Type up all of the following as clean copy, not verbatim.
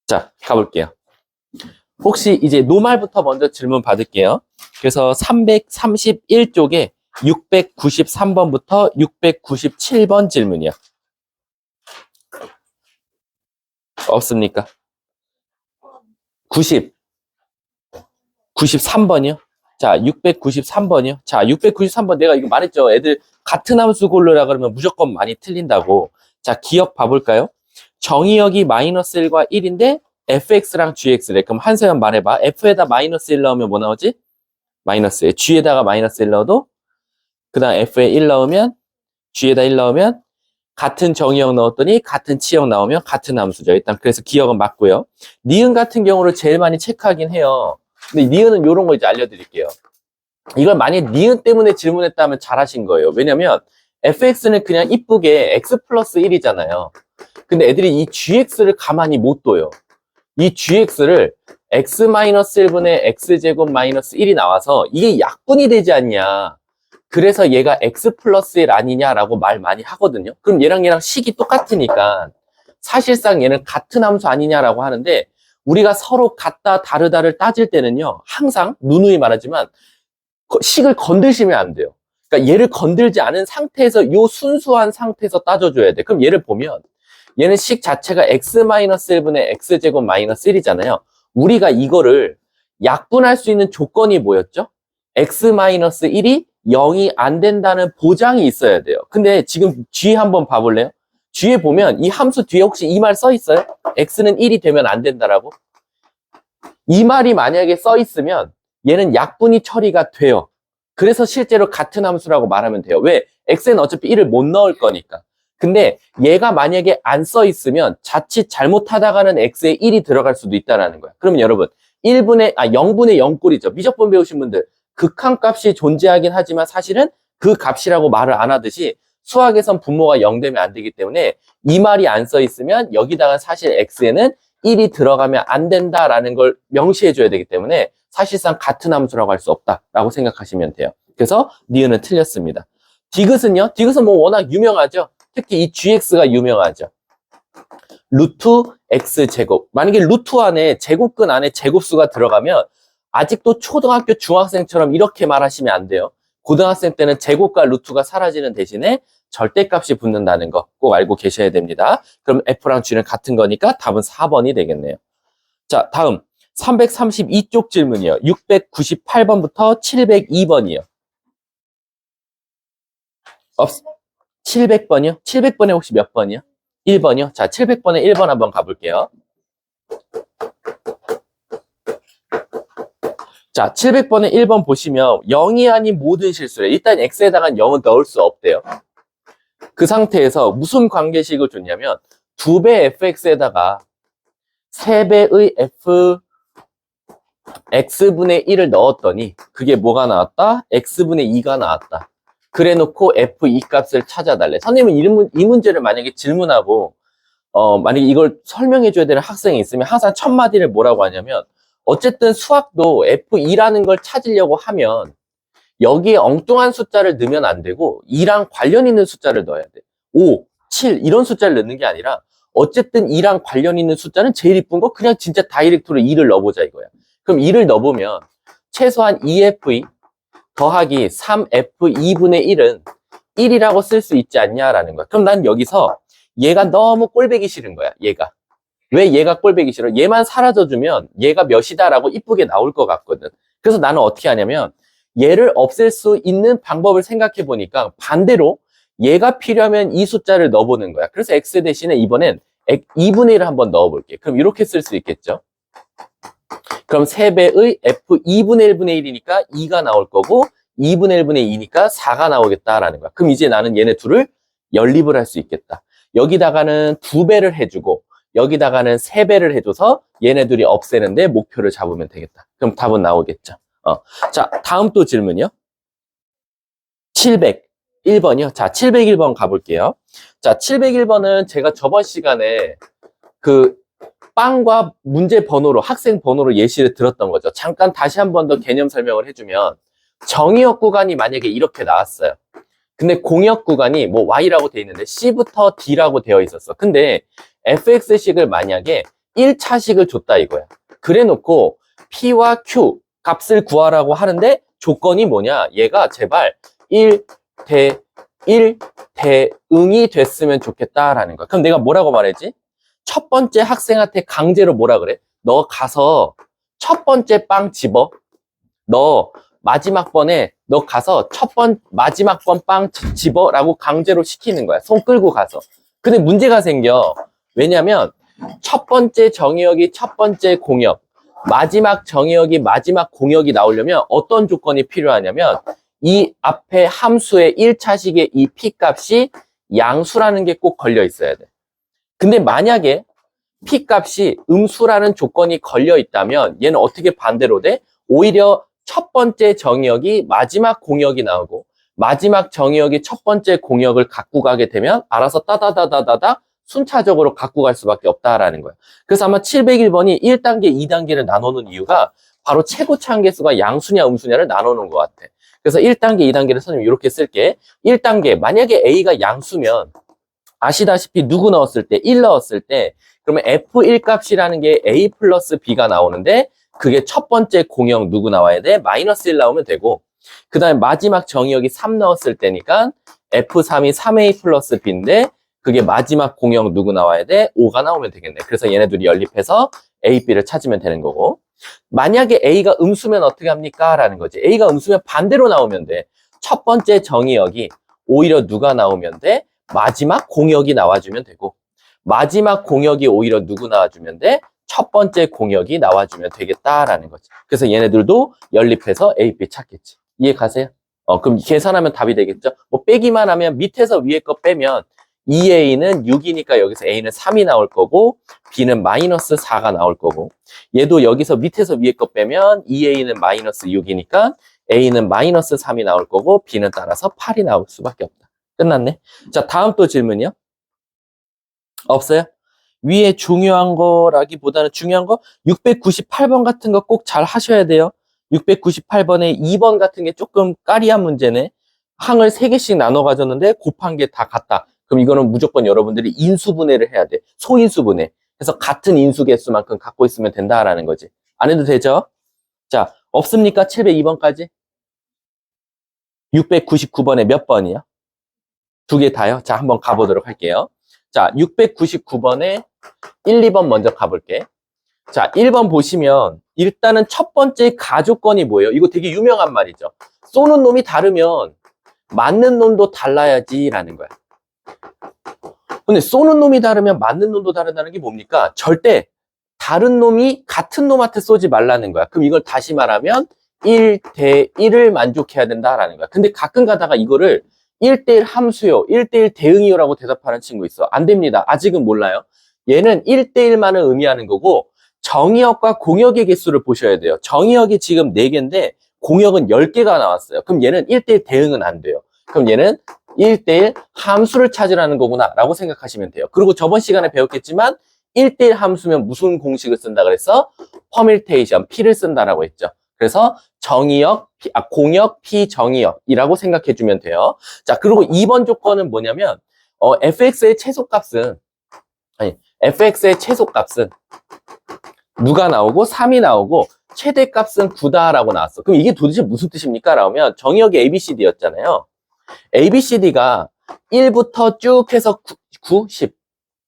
자, 가볼게요. 혹시 이제 노말부터 먼저 질문 받을게요. 그래서 331쪽에 693번부터 697번 질문이요. 없습니까? 93번이요? 자, 693번이요? 자, 693번 내가 이거 말했죠. 애들 같은 함수 고르라 그러면 무조건 많이 틀린다고. 자, 기억 봐볼까요? 정의역이 마이너스 1과 1인데 fx랑 gx래. 그럼 한서연 말해봐. f에다 마이너스 1 넣으면 뭐 나오지? 마이너스 1. g에다가 마이너스 1 넣어도 그 다음 f에 1 넣으면 g에다 1 넣으면 같은 정의역 넣었더니 같은 치역 나오면 같은 함수죠. 일단 그래서 기억은 맞고요. 니은 같은 경우를 제일 많이 체크하긴 해요. 근데 니은은 이런 거 이제 알려드릴게요. 이걸 만약 니은 때문에 질문했다면 잘하신 거예요. 왜냐면 fx는 그냥 이쁘게 x 플러스 1이잖아요. 근데 애들이 이 gx를 가만히 못 둬요. 이 gx를 x-1분의 x제곱 마이너스 1이 나와서 이게 약분이 되지 않냐. 그래서 얘가 x 플러스 1 아니냐라고 말 많이 하거든요. 그럼 얘랑 식이 똑같으니까 사실상 얘는 같은 함수 아니냐라고 하는데 우리가 서로 같다 다르다를 따질 때는요. 항상 누누이 말하지만 식을 건드시면 안 돼요. 그러니까 얘를 건들지 않은 상태에서 요 순수한 상태에서 따져줘야 돼. 그럼 얘를 보면 얘는 식 자체가 x-1분의 x제곱 마이너스 1이잖아요. 우리가 이거를 약분할 수 있는 조건이 뭐였죠? x-1이 0이 안 된다는 보장이 있어야 돼요. 근데 지금 G 한번 봐볼래요? G에 보면 이 함수 뒤에 혹시 이 말 써 있어요? x는 1이 되면 안 된다라고? 이 말이 만약에 써 있으면 얘는 약분이 처리가 돼요. 그래서 실제로 같은 함수라고 말하면 돼요. 왜? x는 어차피 1을 못 넣을 거니까. 근데 얘가 만약에 안 써 있으면 자칫 잘못하다가는 x에 1이 들어갈 수도 있다는 거야. 그러면 여러분 0분의 0꼴이죠. 미적분 배우신 분들 극한값이 존재하긴 하지만 사실은 그 값이라고 말을 안 하듯이 수학에선 분모가 0 되면 안 되기 때문에 이 말이 안 써 있으면 여기다가 사실 x에는 1이 들어가면 안 된다라는 걸 명시해 줘야 되기 때문에 사실상 같은 함수라고 할 수 없다라고 생각하시면 돼요. 그래서 니은은 틀렸습니다. 디귿은요? 디귿은 뭐 워낙 유명하죠. 특히 이 gx가 유명하죠. 루트 x제곱. 만약에 루트 안에 제곱근 안에 제곱수가 들어가면 아직도 초등학교 중학생처럼 이렇게 말하시면 안 돼요. 고등학생 때는 제곱과 루트가 사라지는 대신에 절대값이 붙는다는 거 꼭 알고 계셔야 됩니다. 그럼 F랑 G는 같은 거니까 답은 4번이 되겠네요. 자, 다음 332쪽 질문이요. 698번부터 702번이요. 700번이요? 700번에 혹시 몇 번이요? 1번이요? 자, 700번에 1번 한번 가볼게요. 자, 700번에 1번 보시면 0이 아닌 모든 실수래. 일단 x에다가 0은 넣을 수 없대요. 그 상태에서 무슨 관계식을 줬냐면 2배 fx에다가 3배의 f x분의 1을 넣었더니 그게 뭐가 나왔다? x분의 2가 나왔다. 그래 놓고 f2 값을 찾아달래. 선생님은 이 문제를 만약에 질문하고 만약에 이걸 설명해 줘야 되는 학생이 있으면 항상 첫 마디를 뭐라고 하냐면 어쨌든 수학도 f2라는 걸 찾으려고 하면 여기에 엉뚱한 숫자를 넣으면 안 되고 2랑 관련 있는 숫자를 넣어야 돼. 5, 7 이런 숫자를 넣는 게 아니라 어쨌든 2랑 관련 있는 숫자는 제일 이쁜 거 그냥 진짜 다이렉트로 2를 넣어보자 이거야. 그럼 2를 넣어보면 최소한 2f2 더하기 3f2분의 1은 1이라고 쓸 수 있지 않냐라는 거야. 그럼 난 여기서 얘가 너무 꼴배기 싫은 거야. 얘가. 왜 얘가 꼴배기 싫어? 얘만 사라져주면 얘가 몇이다라고 이쁘게 나올 것 같거든. 그래서 나는 어떻게 하냐면 얘를 없앨 수 있는 방법을 생각해 보니까 반대로 얘가 필요하면 이 숫자를 넣어보는 거야. 그래서 x 대신에 이번엔 2분의 1을 한번 넣어볼게. 그럼 이렇게 쓸 수 있겠죠? 그럼 3배의 f2분의 1분의 1이니까 2가 나올 거고 2분의 1분의 2니까 4가 나오겠다라는 거야. 그럼 이제 나는 얘네 둘을 연립을 할 수 있겠다. 여기다가는 2배를 해주고 여기다가는 3배를 해줘서 얘네들이 없애는데 목표를 잡으면 되겠다. 그럼 답은 나오겠죠. 자, 다음 또 질문이요. 701번이요. 자, 701번 가볼게요. 자, 701번은 제가 저번 시간에 그 빵과 문제 번호로, 학생 번호로 예시를 들었던 거죠. 잠깐 다시 한 번 더 개념 설명을 해주면 정의역 구간이 만약에 이렇게 나왔어요. 근데 공역 구간이 뭐 Y라고 되어 있는데 C부터 D라고 되어 있었어. 근데 fx식을 만약에 1차식을 줬다 이거야. 그래 놓고 P와 Q 값을 구하라고 하는데 조건이 뭐냐? 얘가 제발 1대1 대응이 됐으면 좋겠다라는 거야. 그럼 내가 뭐라고 말했지? 첫 번째 학생한테 강제로 뭐라 그래? 너 가서 첫 번째 빵 집어. 너 마지막 번에 너 가서 마지막 번 빵 집어라고 강제로 시키는 거야. 손 끌고 가서. 근데 문제가 생겨. 왜냐면 첫 번째 정의역이 첫 번째 공역, 마지막 정의역이 마지막 공역이 나오려면 어떤 조건이 필요하냐면 이 앞에 함수의 1차식의 이 P값이 양수라는 게 꼭 걸려 있어야 돼. 근데 만약에 P값이 음수라는 조건이 걸려 있다면 얘는 어떻게 반대로 돼? 오히려 첫 번째 정의역이 마지막 공역이 나오고 마지막 정의역이 첫 번째 공역을 갖고 가게 되면 알아서 따다다다다다 순차적으로 갖고 갈 수밖에 없다라는 거예요. 그래서 아마 701번이 1단계, 2단계를 나누는 이유가 바로 최고치 한계수가 양수냐 음수냐를 나누는 것 같아. 그래서 1단계, 2단계를 선생님 이렇게 쓸게. 1단계, 만약에 A가 양수면 아시다시피 누구 넣었을 때? 1 넣었을 때 그러면 F1 값이라는 게 A 플러스 B가 나오는데 그게 첫 번째 공역 누구 나와야 돼? 마이너스 1 나오면 되고 그 다음에 마지막 정의역이 3 넣었을 때니까 F3이 3A 플러스 B인데 그게 마지막 공역 누구 나와야 돼? 5가 나오면 되겠네. 그래서 얘네들이 연립해서 A, B를 찾으면 되는 거고 만약에 A가 음수면 어떻게 합니까? 라는 거지. A가 음수면 반대로 나오면 돼. 첫 번째 정의역이 오히려 누가 나오면 돼? 마지막 공역이 나와주면 되고 마지막 공역이 오히려 누구 나와주면 돼? 첫 번째 공역이 나와주면 되겠다라는 거지. 그래서 얘네들도 연립해서 A, B 찾겠지. 이해 가세요? 그럼 계산하면 답이 되겠죠? 뭐 빼기만 하면 밑에서 위에 거 빼면 2A는 6이니까 여기서 A는 3이 나올 거고 B는 마이너스 4가 나올 거고 얘도 여기서 밑에서 위에 거 빼면 2A는 마이너스 6이니까 A는 마이너스 3이 나올 거고 B는 따라서 8이 나올 수밖에 없다. 끝났네. 자, 다음 또 질문이요. 없어요? 위에 중요한 거라기보다는 중요한 거 698번 같은 거 꼭 잘 하셔야 돼요. 698번에 2번 같은 게 조금 까리한 문제네. 항을 3개씩 나눠 가졌는데 곱한 게 다 같다. 그럼 이거는 무조건 여러분들이 인수분해를 해야 돼. 소인수분해. 그래서 같은 인수 개수만큼 갖고 있으면 된다라는 거지. 안 해도 되죠? 자, 없습니까? 702번까지? 699번에 몇 번이요? 2개 다요? 자, 한번 가보도록 할게요. 자, 699번에 1, 2번 먼저 가볼게. 자, 1번 보시면 일단은 첫 번째 가조건이 뭐예요? 이거 되게 유명한 말이죠. 쏘는 놈이 다르면 맞는 놈도 달라야지 라는 거야. 근데 쏘는 놈이 다르면 맞는 놈도 다르다는 게 뭡니까? 절대 다른 놈이 같은 놈한테 쏘지 말라는 거야. 그럼 이걸 다시 말하면 1대1을 만족해야 된다라는 거야. 근데 가끔 가다가 이거를 1대1 함수요, 1대1 대응이요라고 대답하는 친구 있어. 안 됩니다. 아직은 몰라요. 얘는 1대1만을 의미하는 거고 정의역과 공역의 개수를 보셔야 돼요. 정의역이 지금 4개인데 공역은 10개가 나왔어요. 그럼 얘는 1대1 대응은 안 돼요. 그럼 얘는 1대1 함수를 찾으라는 거구나 라고 생각하시면 돼요. 그리고 저번 시간에 배웠겠지만 1대1 함수면 무슨 공식을 쓴다 그랬어? 퍼밀테이션, P를 쓴다라고 했죠. 그래서 정의역, 공역, P정의역이라고 생각해 주면 돼요. 자, 그리고 2번 조건은 뭐냐면 fx의 최소값은 누가 나오고 3이 나오고 최대값은 9다라고 나왔어. 그럼 이게 도대체 무슨 뜻입니까? 라면 정의역이 ABCD였잖아요. ABCD가 1부터 쭉 해서 9,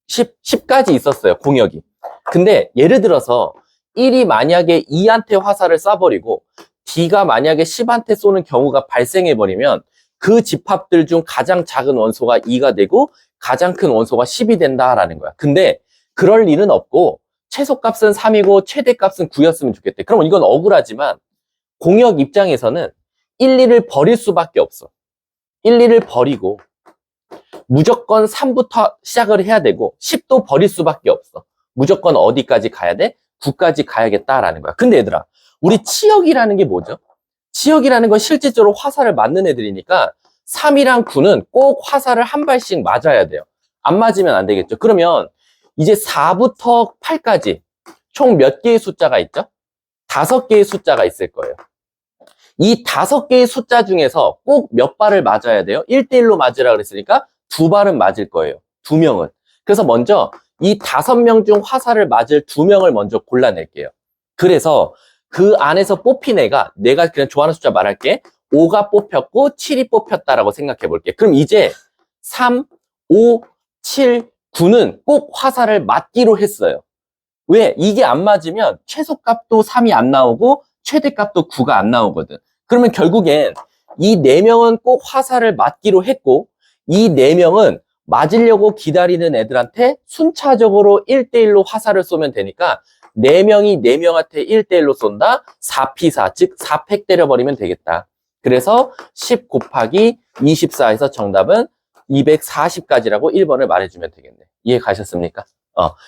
10까지 있었어요. 공역이. 근데 예를 들어서 1이 만약에 2한테 화살을 쏴버리고 D가 만약에 10한테 쏘는 경우가 발생해버리면 그 집합들 중 가장 작은 원소가 2가 되고 가장 큰 원소가 10이 된다라는 거야. 근데 그럴 일은 없고 최소값은 3이고 최대값은 9였으면 좋겠대. 그럼 이건 억울하지만 공역 입장에서는 1, 2를 버릴 수밖에 없어. 1, 2를 버리고 무조건 3부터 시작을 해야 되고 10도 버릴 수밖에 없어. 무조건 어디까지 가야 돼? 9까지 가야겠다라는 거야. 근데 얘들아, 우리 치역이라는 게 뭐죠? 치역이라는 건 실질적으로 화살을 맞는 애들이니까 3이랑 9는 꼭 화살을 한 발씩 맞아야 돼요. 안 맞으면 안 되겠죠. 그러면 이제 4부터 8까지 총 몇 개의 숫자가 있죠? 5개의 숫자가 있을 거예요. 이 5개의 숫자 중에서 꼭 몇 발을 맞아야 돼요? 1대1로 맞으라 그랬으니까 2발은 맞을 거예요. 2명은. 그래서 먼저 이 5명 중 화살을 맞을 2명을 먼저 골라낼게요. 그래서 그 안에서 뽑힌 애가 내가 그냥 좋아하는 숫자 말할게. 5가 뽑혔고 7이 뽑혔다라고 생각해 볼게. 그럼 이제 3, 5, 7, 9는 꼭 화살을 맞기로 했어요. 왜? 이게 안 맞으면 최소값도 3이 안 나오고 최대값도 9가 안 나오거든. 그러면 결국엔 이 4명은 꼭 화살을 맞기로 했고 이 4명은 맞으려고 기다리는 애들한테 순차적으로 1대1로 화살을 쏘면 되니까 4명이 4명한테 1대1로 쏜다. 4P4, 즉 4팩 때려버리면 되겠다. 그래서 10 곱하기 24에서 정답은 240까지라고 1번을 말해주면 되겠네. 이해 가셨습니까?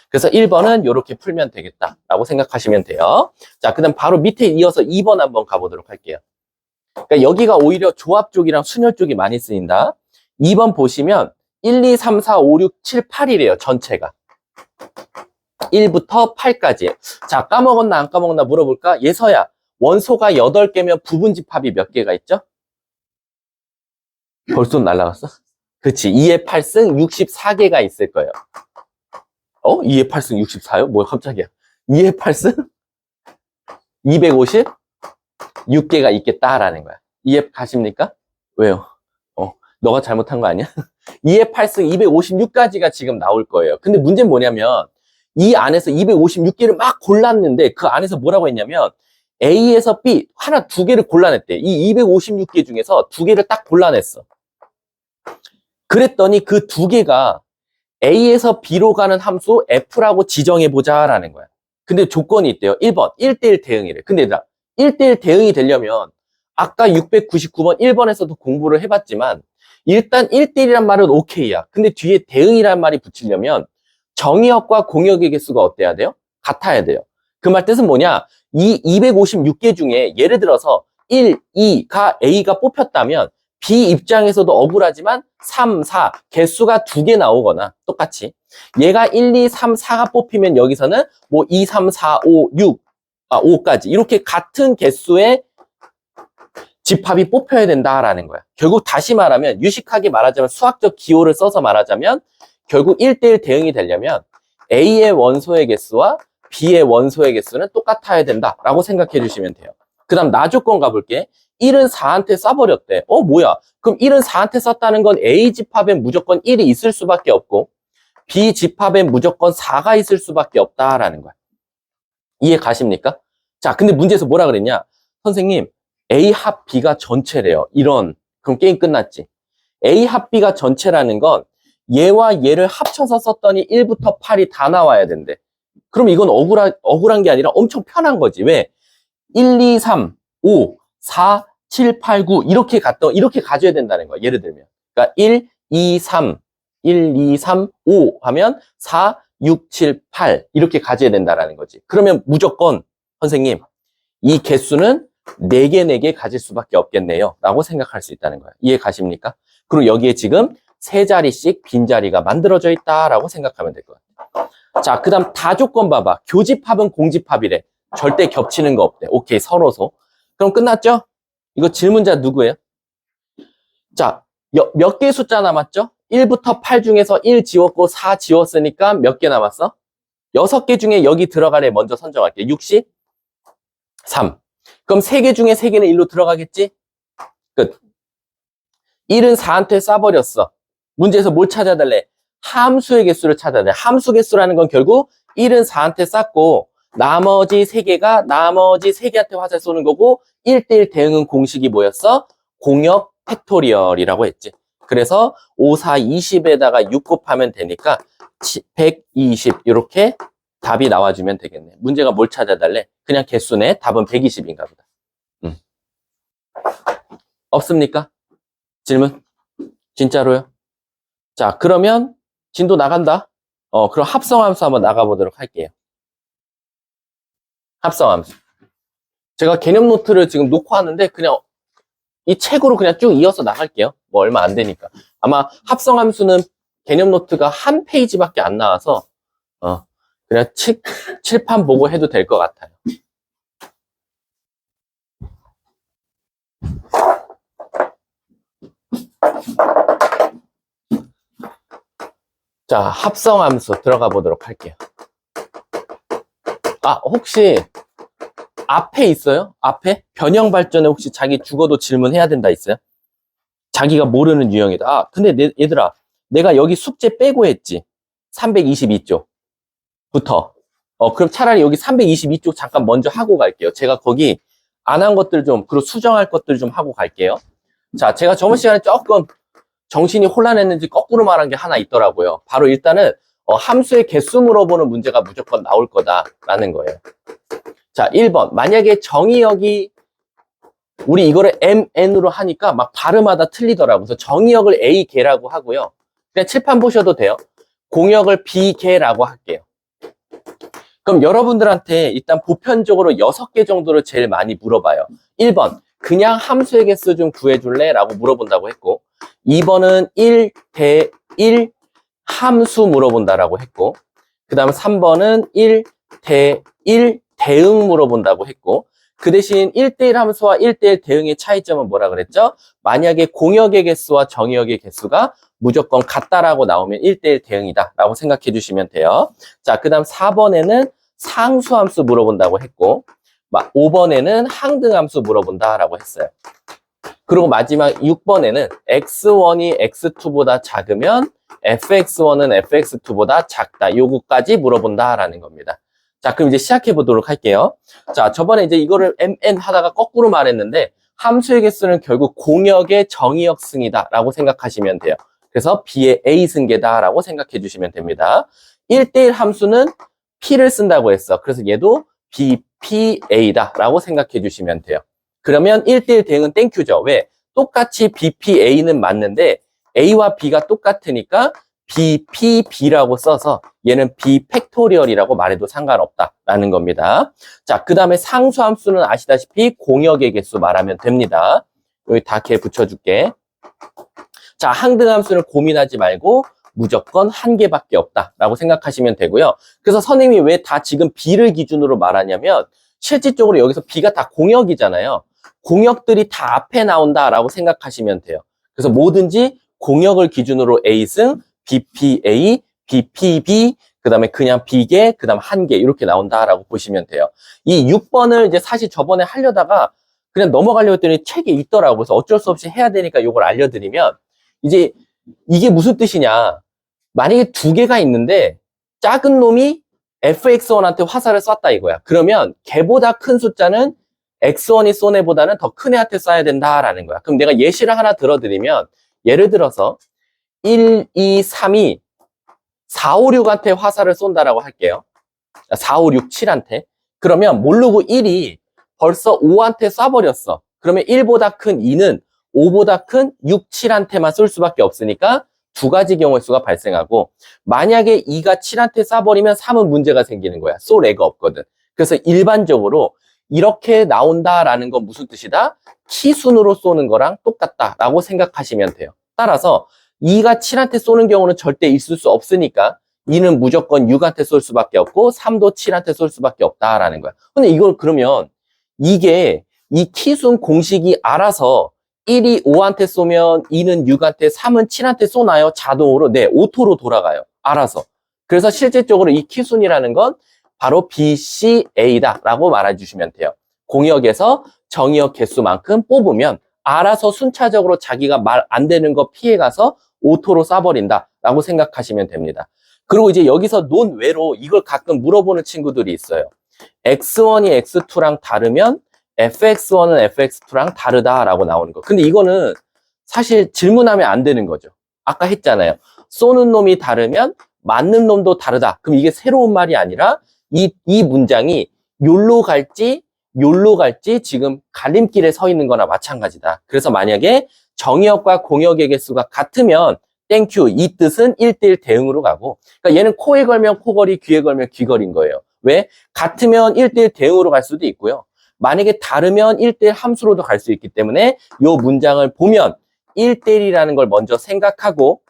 그래서 1번은 이렇게 풀면 되겠다라고 생각하시면 돼요. 자, 그 다음 바로 밑에 이어서 2번 한번 가보도록 할게요. 그러니까 여기가 오히려 조합 쪽이랑 순열 쪽이 많이 쓰인다. 2번 보시면 1, 2, 3, 4, 5, 6, 7, 8이래요. 전체가. 1부터 8까지. 자, 까먹었나 안 까먹었나 물어볼까? 예서야, 원소가 8개면 부분집합이 몇 개가 있죠? 벌써 날라갔어? 그치. 2의 8승 64개가 있을 거예요. 2의 8승 64요? 뭐야, 깜짝이야. 2의 8승 256개가 있겠다라는 거야. 이해 가십니까? 왜요? 너가 잘못한 거 아니야? 2의 8승 256까지가 지금 나올 거예요. 근데 문제는 뭐냐면 이 안에서 256개를 막 골랐는데 그 안에서 뭐라고 했냐면 A에서 B 하나 2개를 골라냈대. 이 256개 중에서 2개를 딱 골라냈어. 그랬더니 그 2개가 A에서 B로 가는 함수 F라고 지정해보자 라는 거야. 근데 조건이 있대요. 1번 1대1 대응이래. 근데 얘들아 1대1 대응이 되려면 아까 699번 1번에서도 공부를 해봤지만 일단 1대1이란 말은 오케이야. 근데 뒤에 대응이란 말이 붙이려면 정의역과 공역의 개수가 어때야 돼요? 같아야 돼요. 그 말 뜻은 뭐냐? 이 256개 중에 예를 들어서 1, 2가 A가 뽑혔다면 B 입장에서도 억울하지만 3, 4 개수가 2개 나오거나 똑같이 얘가 1, 2, 3, 4가 뽑히면 여기서는 뭐 2, 3, 4, 5, 6, 5까지 이렇게 같은 개수의 집합이 뽑혀야 된다라는 거야. 결국 다시 말하면 유식하게 말하자면 수학적 기호를 써서 말하자면 결국 1대1 대응이 되려면 A의 원소의 개수와 B의 원소의 개수는 똑같아야 된다라고 생각해 주시면 돼요. 그 다음 나 조건 가볼게. 1은 4한테 쏴버렸대. 뭐야? 그럼 1은 4한테 썼다는 건 A 집합엔 무조건 1이 있을 수밖에 없고 B 집합엔 무조건 4가 있을 수밖에 없다라는 거야. 이해 가십니까? 자, 근데 문제에서 뭐라 그랬냐? 선생님, A 합 B가 전체래요. 그럼 게임 끝났지. A 합 B가 전체라는 건 얘와 얘를 합쳐서 썼더니 1부터 8이 다 나와야 된대. 그럼 이건 억울한 게 아니라 엄청 편한 거지. 왜? 1, 2, 3, 5, 4, 7, 8, 9 이렇게 가져야 된다는 거야. 예를 들면. 그러니까 1, 2, 3, 1, 2, 3, 5 하면 4, 6, 7, 8 이렇게 가져야 된다는 거지. 그러면 무조건 선생님 이 개수는 4개, 4개 가질 수밖에 없겠네요. 라고 생각할 수 있다는 거야. 이해 가십니까? 그리고 여기에 지금 3자리씩 빈자리가 만들어져 있다라고 생각하면 될 것 같아요. 자, 그 다음 다조건 봐봐. 교집합은 공집합이래. 절대 겹치는 거 없대. 오케이, 서로소. 그럼 끝났죠? 이거 질문자 누구예요? 자, 몇 개의 숫자 남았죠? 1부터 8 중에서 1 지웠고 4 지웠으니까 몇 개 남았어? 6개 중에 여기 들어갈 애 먼저 선정할게. 63. 그럼 3개 중에 3개는 1로 들어가겠지? 끝. 1은 4한테 쏴버렸어. 문제에서 뭘 찾아달래? 함수의 개수를 찾아달래. 함수 개수라는 건 결국 1은 4한테 쐈고 나머지 3개한테 화살 쏘는 거고 1대1 대응은 공식이 뭐였어? 공역 팩토리얼이라고 했지. 그래서 5, 4, 20에다가 6 곱하면 되니까 120 이렇게 답이 나와주면 되겠네. 문제가 뭘 찾아달래? 그냥 개수네. 답은 120인가 보다. 없습니까? 질문? 진짜로요? 자, 그러면 진도 나간다. 그럼 합성함수 한번 나가보도록 할게요. 합성함수. 제가 개념 노트를 지금 놓고 왔는데 그냥 이 책으로 그냥 쭉 이어서 나갈게요. 뭐 얼마 안 되니까. 아마 합성함수는 개념 노트가 한 페이지밖에 안 나와서 그냥 칠판 보고 해도 될 것 같아요. 자, 합성함수 들어가 보도록 할게요. 아, 혹시 앞에 있어요? 앞에? 변형 발전에 혹시 자기 죽어도 질문해야 된다 있어요? 자기가 모르는 유형이다. 아, 근데 얘들아, 내가 여기 숙제 빼고 했지. 322쪽부터. 그럼 차라리 여기 322쪽 잠깐 먼저 하고 갈게요. 제가 거기 안 한 것들 좀, 그리고 수정할 것들 좀 하고 갈게요. 자, 제가 저번 시간에 조금 정신이 혼란했는지 거꾸로 말한 게 하나 있더라고요. 바로 일단은 함수의 개수 물어보는 문제가 무조건 나올 거다라는 거예요. 자, 1번. 만약에 정의역이 우리 이거를 MN으로 하니까 막 발음하다 틀리더라고요. 그래서 정의역을 A개라고 하고요. 그냥 칠판 보셔도 돼요. 공역을 B개라고 할게요. 그럼 여러분들한테 일단 보편적으로 6개 정도를 제일 많이 물어봐요. 1번. 그냥 함수의 개수 좀 구해줄래? 라고 물어본다고 했고, 2번은 1대1 함수 물어본다라고 했고, 그 다음 3번은 1대1 대응 물어본다고 했고, 그 대신 1대1 함수와 1대1 대응의 차이점은 뭐라 그랬죠? 만약에 공역의 개수와 정의역의 개수가 무조건 같다라고 나오면 1대1 대응이다 라고 생각해 주시면 돼요. 자, 그 다음 4번에는 상수함수 물어본다고 했고, 5번에는 항등함수 물어본다라고 했어요. 그리고 마지막 6번에는 x1이 x2보다 작으면 fx1은 fx2보다 작다. 요거까지 물어본다라는 겁니다. 자, 그럼 이제 시작해 보도록 할게요. 자, 저번에 이제 이거를 mn 하다가 거꾸로 말했는데 함수의 개수는 결국 공역의 정의역 승이다 라고 생각하시면 돼요. 그래서 b의 a 승계다 라고 생각해 주시면 됩니다. 1대1 함수는 p를 쓴다고 했어. 그래서 얘도 bpa다 라고 생각해 주시면 돼요. 그러면 1대1 대응은 땡큐죠. 왜? 똑같이 bpa는 맞는데 a와 b가 똑같으니까 bpb라고 써서 얘는 b팩토리얼이라고 말해도 상관없다라는 겁니다. 자, 그 다음에 상수함수는 아시다시피 공역의 개수 말하면 됩니다. 여기 다 개 붙여줄게. 자, 항등함수는 고민하지 말고 무조건 한 개밖에 없다라고 생각하시면 되고요. 그래서 선생님이 왜 다 지금 b를 기준으로 말하냐면 실질적으로 여기서 b가 다 공역이잖아요. 공역들이 다 앞에 나온다라고 생각하시면 돼요. 그래서 뭐든지 공역을 기준으로 a승, bpa, bpb, 그 다음에 그냥 b개, 그 다음 한 개 이렇게 나온다라고 보시면 돼요. 이 6번을 이제 사실 저번에 하려다가 그냥 넘어가려고 했더니 책에 있더라고요. 그래서 어쩔 수 없이 해야 되니까 이걸 알려드리면 이제 이게 무슨 뜻이냐. 만약에 두 개가 있는데 작은 놈이 fx1한테 화살을 쐈다 이거야. 그러면 걔보다 큰 숫자는 x1이 쏜 애보다는 더 큰 애한테 쏴야 된다라는 거야. 그럼 내가 예시를 하나 들어드리면 예를 들어서 1, 2, 3이 4, 5, 6한테 화살을 쏜다라고 할게요. 4, 5, 6, 7한테. 그러면 모르고 1이 벌써 5한테 쏴버렸어. 그러면 1보다 큰 2는 5보다 큰 6, 7한테만 쏠 수밖에 없으니까 두 가지 경우의 수가 발생하고 만약에 2가 7한테 쏴버리면 3은 문제가 생기는 거야. 쏠 애가 없거든. 그래서 일반적으로 이렇게 나온다라는 건 무슨 뜻이다? 키순으로 쏘는 거랑 똑같다라고 생각하시면 돼요. 따라서 2가 7한테 쏘는 경우는 절대 있을 수 없으니까 2는 무조건 6한테 쏠 수밖에 없고 3도 7한테 쏠 수밖에 없다라는 거야. 근데 이걸 그러면 이게 이 키순 공식이 알아서 1이 5한테 쏘면 2는 6한테, 3은 7한테 쏘나요? 자동으로? 네, 오토로 돌아가요. 알아서. 그래서 실질적으로 이 키순이라는 건 바로 BCA다 라고 말해주시면 돼요. 공역에서 정의역 개수만큼 뽑으면 알아서 순차적으로 자기가 말 안 되는 거 피해가서 오토로 쏴버린다 라고 생각하시면 됩니다. 그리고 이제 여기서 논외로 이걸 가끔 물어보는 친구들이 있어요. X1이 X2랑 다르면 fx1은 fx2랑 다르다라고 나오는 거. 근데 이거는 사실 질문하면 안 되는 거죠. 아까 했잖아요. 쏘는 놈이 다르면 맞는 놈도 다르다. 그럼 이게 새로운 말이 아니라 이 문장이 욜로 갈지 지금 갈림길에 서 있는 거나 마찬가지다. 그래서 만약에 정의역과 공역의 개수가 같으면 땡큐. 이 뜻은 1대1 대응으로 가고 그러니까 얘는 코에 걸면 코걸이, 귀에 걸면 귀걸인 거예요. 왜? 같으면 1대1 대응으로 갈 수도 있고요. 만약에 다르면 1대1 함수로도 갈 수 있기 때문에 이 문장을 보면 1대1이라는 걸 먼저 생각하고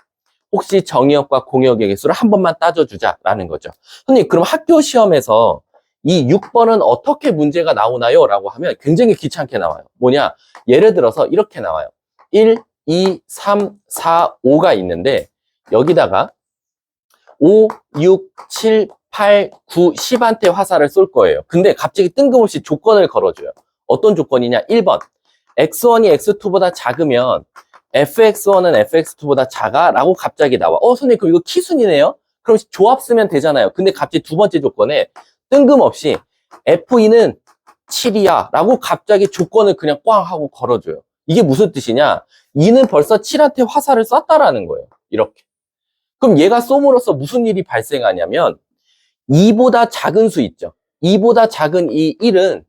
혹시 정의역과 공역의 개수를 한 번만 따져주자라는 거죠. 선생님, 그럼 학교 시험에서 이 6번은 어떻게 문제가 나오나요? 라고 하면 굉장히 귀찮게 나와요. 뭐냐? 예를 들어서 이렇게 나와요. 1, 2, 3, 4, 5가 있는데 여기다가 5, 6, 7, 8, 9, 10한테 화살을 쏠 거예요. 근데 갑자기 뜬금없이 조건을 걸어줘요. 어떤 조건이냐? 1번. x1이 x2보다 작으면 fx1은 fx2보다 작아? 라고 갑자기 나와. 선생님, 그럼 이거 키순이네요? 그럼 조합 쓰면 되잖아요. 근데 갑자기 두 번째 조건에 뜬금없이 f2는 7이야 라고 갑자기 조건을 그냥 꽝 하고 걸어줘요. 이게 무슨 뜻이냐? 2는 벌써 7한테 화살을 쐈다라는 거예요. 이렇게. 그럼 얘가 쏘므로써 무슨 일이 발생하냐면 2보다 작은 수 있죠. 2보다 작은 이 1은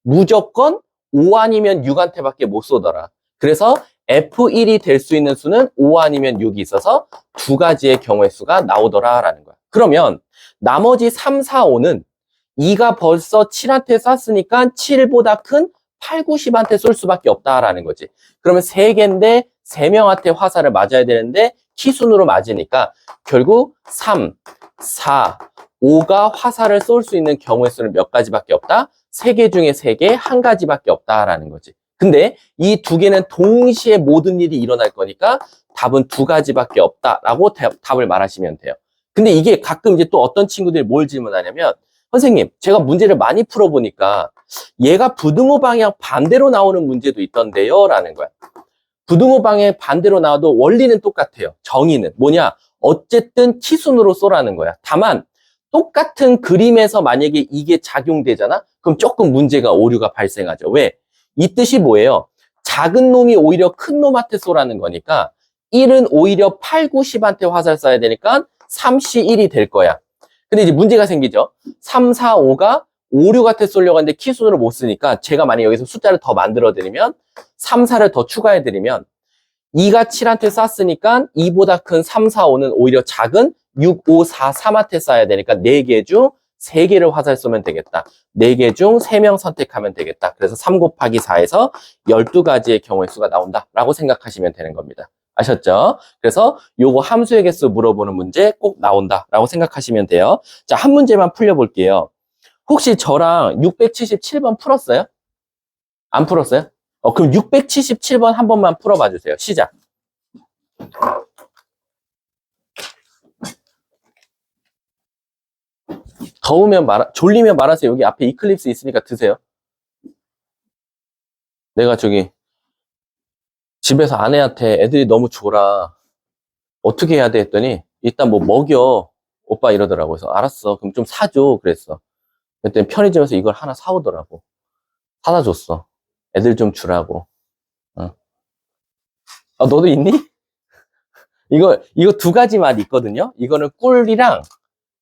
무조건 5 아니면 6한테밖에 못 쏘더라. 그래서 F1이 될 수 있는 수는 5 아니면 6이 있어서 두 가지의 경우의 수가 나오더라라는 거야. 그러면 나머지 3, 4, 5는 2가 벌써 7한테 쐈으니까 7보다 큰 8, 9, 10한테 쏠 수밖에 없다라는 거지. 그러면 3개인데 3명한테 화살을 맞아야 되는데 키순으로 맞으니까 결국 3, 4, 5가 화살을 쏠 수 있는 경우의 수는 몇 가지밖에 없다? 3개 중에 3개, 한 가지밖에 없다라는 거지. 근데 이 두 개는 동시에 모든 일이 일어날 거니까 답은 두 가지밖에 없다라고 답을 말하시면 돼요. 근데 이게 가끔 이제 또 어떤 친구들이 뭘 질문하냐면 선생님, 제가 문제를 많이 풀어보니까 얘가 부등호 방향 반대로 나오는 문제도 있던데요? 라는 거야. 부등호 방향 반대로 나와도 원리는 똑같아요. 정의는 뭐냐? 어쨌든 키순으로 쏘라는 거야. 다만 똑같은 그림에서 만약에 이게 작용되잖아? 그럼 조금 문제가 오류가 발생하죠. 왜? 이 뜻이 뭐예요? 작은 놈이 오히려 큰 놈한테 쏘라는 거니까 1은 오히려 8, 9, 10한테 화살 쏴야 되니까 3C 1이 될 거야. 근데 이제 문제가 생기죠. 3, 4, 5가 5, 6한테 쏘려고 하는데 키순으로 못 쓰니까 제가 만약에 여기서 숫자를 더 만들어 드리면 3, 4를 더 추가해 드리면 2가 7한테 쐈으니까 2보다 큰 3, 4, 5는 오히려 작은 6, 5, 4, 3한테 쏴야 되니까 4개 중 3개를 화살 쏘면 되겠다. 4개 중 3명 선택하면 되겠다. 그래서 3 곱하기 4에서 12가지의 경우의 수가 나온다 라고 생각하시면 되는 겁니다. 아셨죠? 그래서 요거 함수의 개수 물어보는 문제 꼭 나온다 라고 생각하시면 돼요. 자, 한 문제만 풀려볼게요. 혹시 저랑 677번 풀었어요? 안 풀었어요? 그럼 677번 한 번만 풀어봐 주세요. 시작. 졸리면 말하세요. 여기 앞에 이클립스 있으니까 드세요. 내가 저기 집에서 아내한테 애들이 너무 졸아. 어떻게 해야 돼 했더니 일단 뭐 먹여. 오빠 이러더라고. 그래서 알았어. 그럼 좀 사줘. 그랬어. 그랬더니 편의점에서 이걸 하나 사오더라고. 사다 줬어. 애들 좀 주라고. 너도 있니? 이거 두 가지 맛 있거든요. 이거는 꿀이랑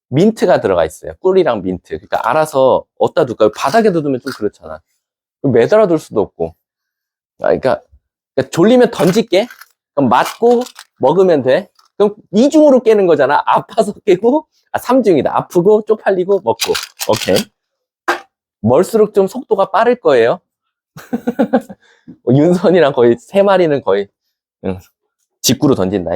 민트가 들어가 있어요. 꿀이랑 민트. 그러니까 알아서 어디다 둘까요? 바닥에 두면 좀 그렇잖아. 매달아 둘 수도 없고. 그러니까 졸리면 던질게. 그럼 맞고 먹으면 돼. 그럼 이중으로 깨는 거잖아. 아파서 깨고, 삼중이다. 아프고, 쪽팔리고, 먹고. 오케이. 멀수록 좀 속도가 빠를 거예요. 윤선이랑 거의 3마리는 거의 직구로 던진다.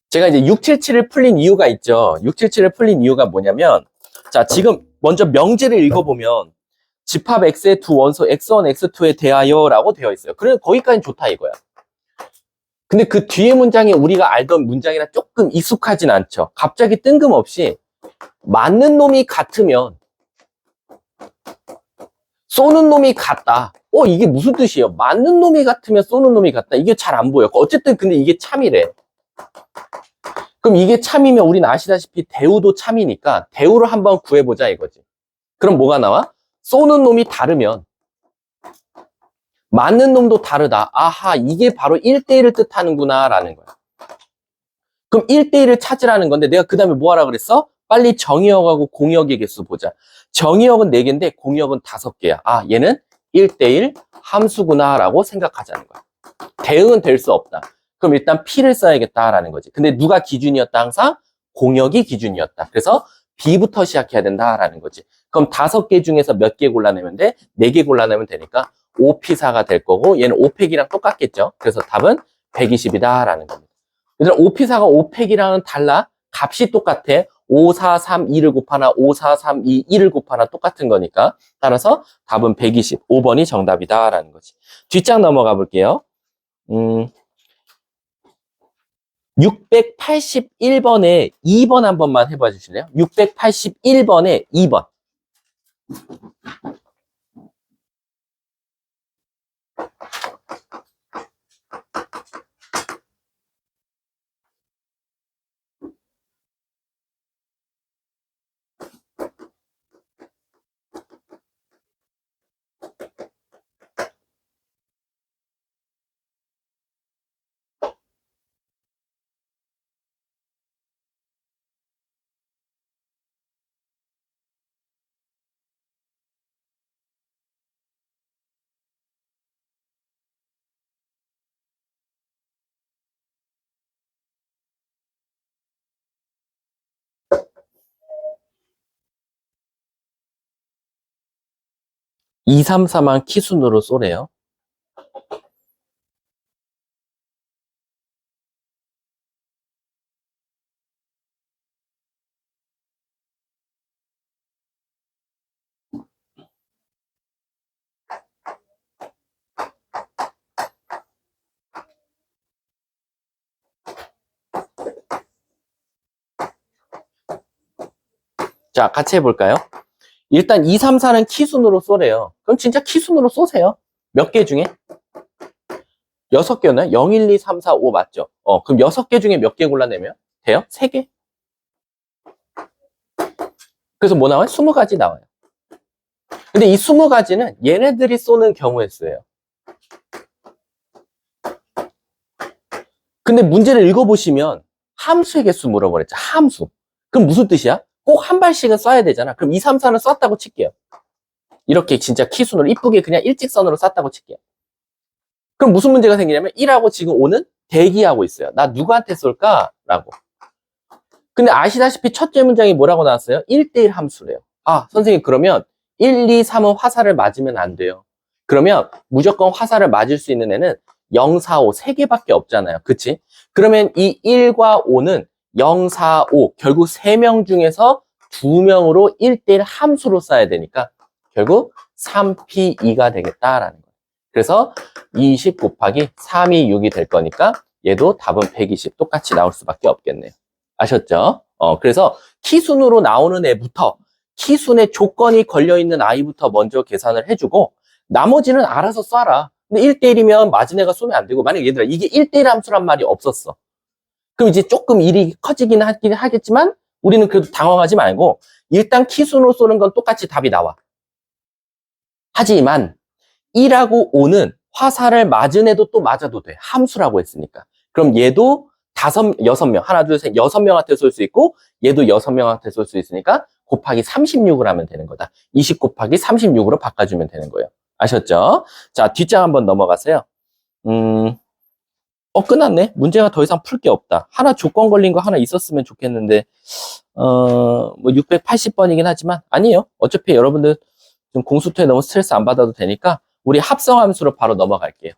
제가 이제 677을 풀린 이유가 있죠. 677을 풀린 이유가 뭐냐면, 자, 지금 먼저 명제를 읽어보면, 집합 X의 두 원소 X1, X2에 대하여 라고 되어 있어요. 그래서 거기까지는 좋다 이거야. 근데 그 뒤에 문장이 우리가 알던 문장이랑 조금 익숙하진 않죠. 갑자기 뜬금없이 맞는 놈이 같으면 쏘는 놈이 같다. 이게 무슨 뜻이에요? 맞는 놈이 같으면 쏘는 놈이 같다. 이게 잘 안 보여. 어쨌든 근데 이게 참이래. 그럼 이게 참이면 우리는 아시다시피 대우도 참이니까 대우를 한번 구해보자 이거지. 그럼 뭐가 나와? 쏘는 놈이 다르면 맞는 놈도 다르다. 아하, 이게 바로 1대1을 뜻하는구나 라는 거야. 그럼 1대1을 찾으라는 건데 내가 그 다음에 뭐 하라 그랬어? 빨리 정의역하고 공역의 개수 보자. 정의역은 4개인데 공역은 5개야. 얘는 1대1 함수구나 라고 생각하자는 거야. 대응은 될 수 없다. 그럼 일단 P를 써야겠다라는 거지. 근데 누가 기준이었다 항상? 공역이 기준이었다. 그래서 B부터 시작해야 된다라는 거지. 그럼 5개 중에서 몇 개 골라내면 돼? 4개 골라내면 되니까 5P4가 될 거고 얘는 5팩이랑 똑같겠죠. 그래서 답은 120이다 라는 겁니다. 얘들아 5P4가 5팩이랑은 달라. 값이 똑같아. 5, 4, 3, 2를 곱하나 5, 4, 3, 2, 1을 곱하나 똑같은 거니까 따라서 답은 120. 5번이 정답이다 라는 거지. 뒷장 넘어가 볼게요. 681번에 2번 한 번만 해봐 주실래요? 681번에 2번. 이, 3, 4만 키순으로 쏘래요. 자, 같이 해볼까요? 일단 2, 3, 4는 키순으로 쏘래요. 그럼 진짜 키순으로 쏘세요. 몇 개 중에? 6개였나요? 0, 1, 2, 3, 4, 5 맞죠? 그럼 6개 중에 몇 개 골라내면 돼요? 3개? 그래서 뭐 나와요? 20가지 나와요. 근데 이 20가지는 얘네들이 쏘는 경우에 쓰여요. 근데 문제를 읽어보시면 함수의 개수 물어버렸죠. 함수. 그럼 무슨 뜻이야? 꼭 한 발씩은 쏴야 되잖아. 그럼 2, 3, 4는 쐈다고 칠게요. 이렇게 진짜 키순으로 이쁘게 그냥 일직선으로 쐈다고 칠게요. 그럼 무슨 문제가 생기냐면 1하고 지금 5는 대기하고 있어요. 나 누구한테 쏠까? 라고. 근데 아시다시피 첫째 문장이 뭐라고 나왔어요? 1대1 함수래요. 아, 선생님 그러면 1, 2, 3은 화살을 맞으면 안 돼요. 그러면 무조건 화살을 맞을 수 있는 애는 0, 4, 5 3개밖에 없잖아요. 그치? 그러면 이 1과 5는 0, 4, 5 결국 3명 중에서 2명으로 1대1 함수로 써야 되니까 결국 3P2가 되겠다라는 거예요. 그래서 20 곱하기 3이 6이 될 거니까 얘도 답은 120 똑같이 나올 수밖에 없겠네요. 아셨죠? 그래서 키순으로 나오는 애부터 키순에 조건이 걸려있는 아이부터 먼저 계산을 해주고 나머지는 알아서 쏴라. 근데 1대1이면 맞은 애가 쏘면 안 되고 만약에 얘들아 이게 1대1 함수란 말이 없었어. 그럼 이제 조금 일이 커지긴 하겠지만 우리는 그래도 당황하지 말고 일단 키순으로 쏘는 건 똑같이 답이 나와. 하지만 1하고 5는 화살을 맞은 애도 또 맞아도 돼. 함수라고 했으니까. 그럼 얘도 6명, 하나, 둘, 셋, 6명한테 쏠 수 있고, 얘도 6명한테 쏠 수 있으니까, 곱하기 36을 하면 되는 거다. 20 곱하기 36으로 바꿔주면 되는 거예요. 아셨죠? 자, 뒷장 한번 넘어가세요. 끝났네. 문제가 더 이상 풀 게 없다. 하나 조건 걸린 거 하나 있었으면 좋겠는데, 뭐 680번이긴 하지만, 아니에요. 어차피 여러분들 좀 공수토에 너무 스트레스 안 받아도 되니까, 우리 합성함수로 바로 넘어갈게요.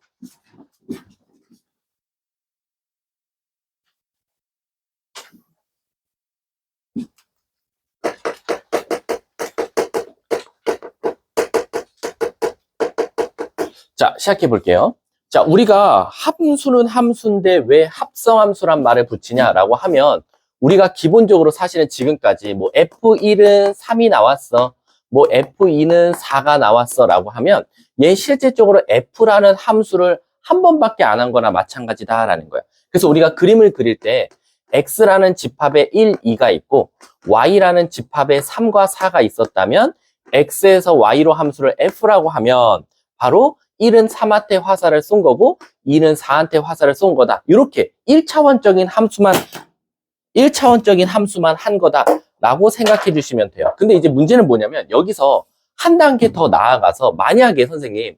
자, 시작해 볼게요. 자, 우리가 함수는 함수인데 왜 합성함수란 말을 붙이냐라고 하면 우리가 기본적으로 사실은 지금까지 뭐 F1은 3이 나왔어. 뭐 F2는 4가 나왔어 라고 하면 얘 실제적으로 F라는 함수를 한 번밖에 안 한 거나 마찬가지다라는 거야. 그래서 우리가 그림을 그릴 때 X라는 집합에 1, 2가 있고 Y라는 집합에 3과 4가 있었다면 X에서 Y로 함수를 F라고 하면 바로 1은 3한테 화살을 쏜 거고 2는 4한테 화살을 쏜 거다. 이렇게 1차원적인 함수만 한 거다라고 생각해 주시면 돼요. 근데 이제 문제는 뭐냐면 여기서 한 단계 더 나아가서 만약에 선생님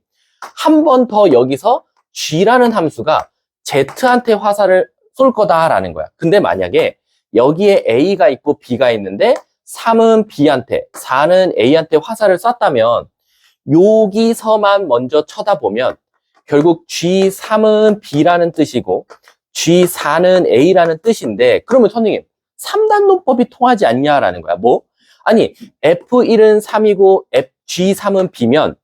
한 번 더 여기서 G라는 함수가 Z한테 화살을 쏠 거다라는 거야. 근데 만약에 여기에 A가 있고 B가 있는데 3은 B한테, 4는 A한테 화살을 쐈다면 여기서만 먼저 쳐다보면 결국 G3은 B라는 뜻이고 G4는 A라는 뜻인데 그러면 선생님 3단 논법이 통하지 않냐라는 거야. 뭐? 아니 F1은 3이고 G3은 B면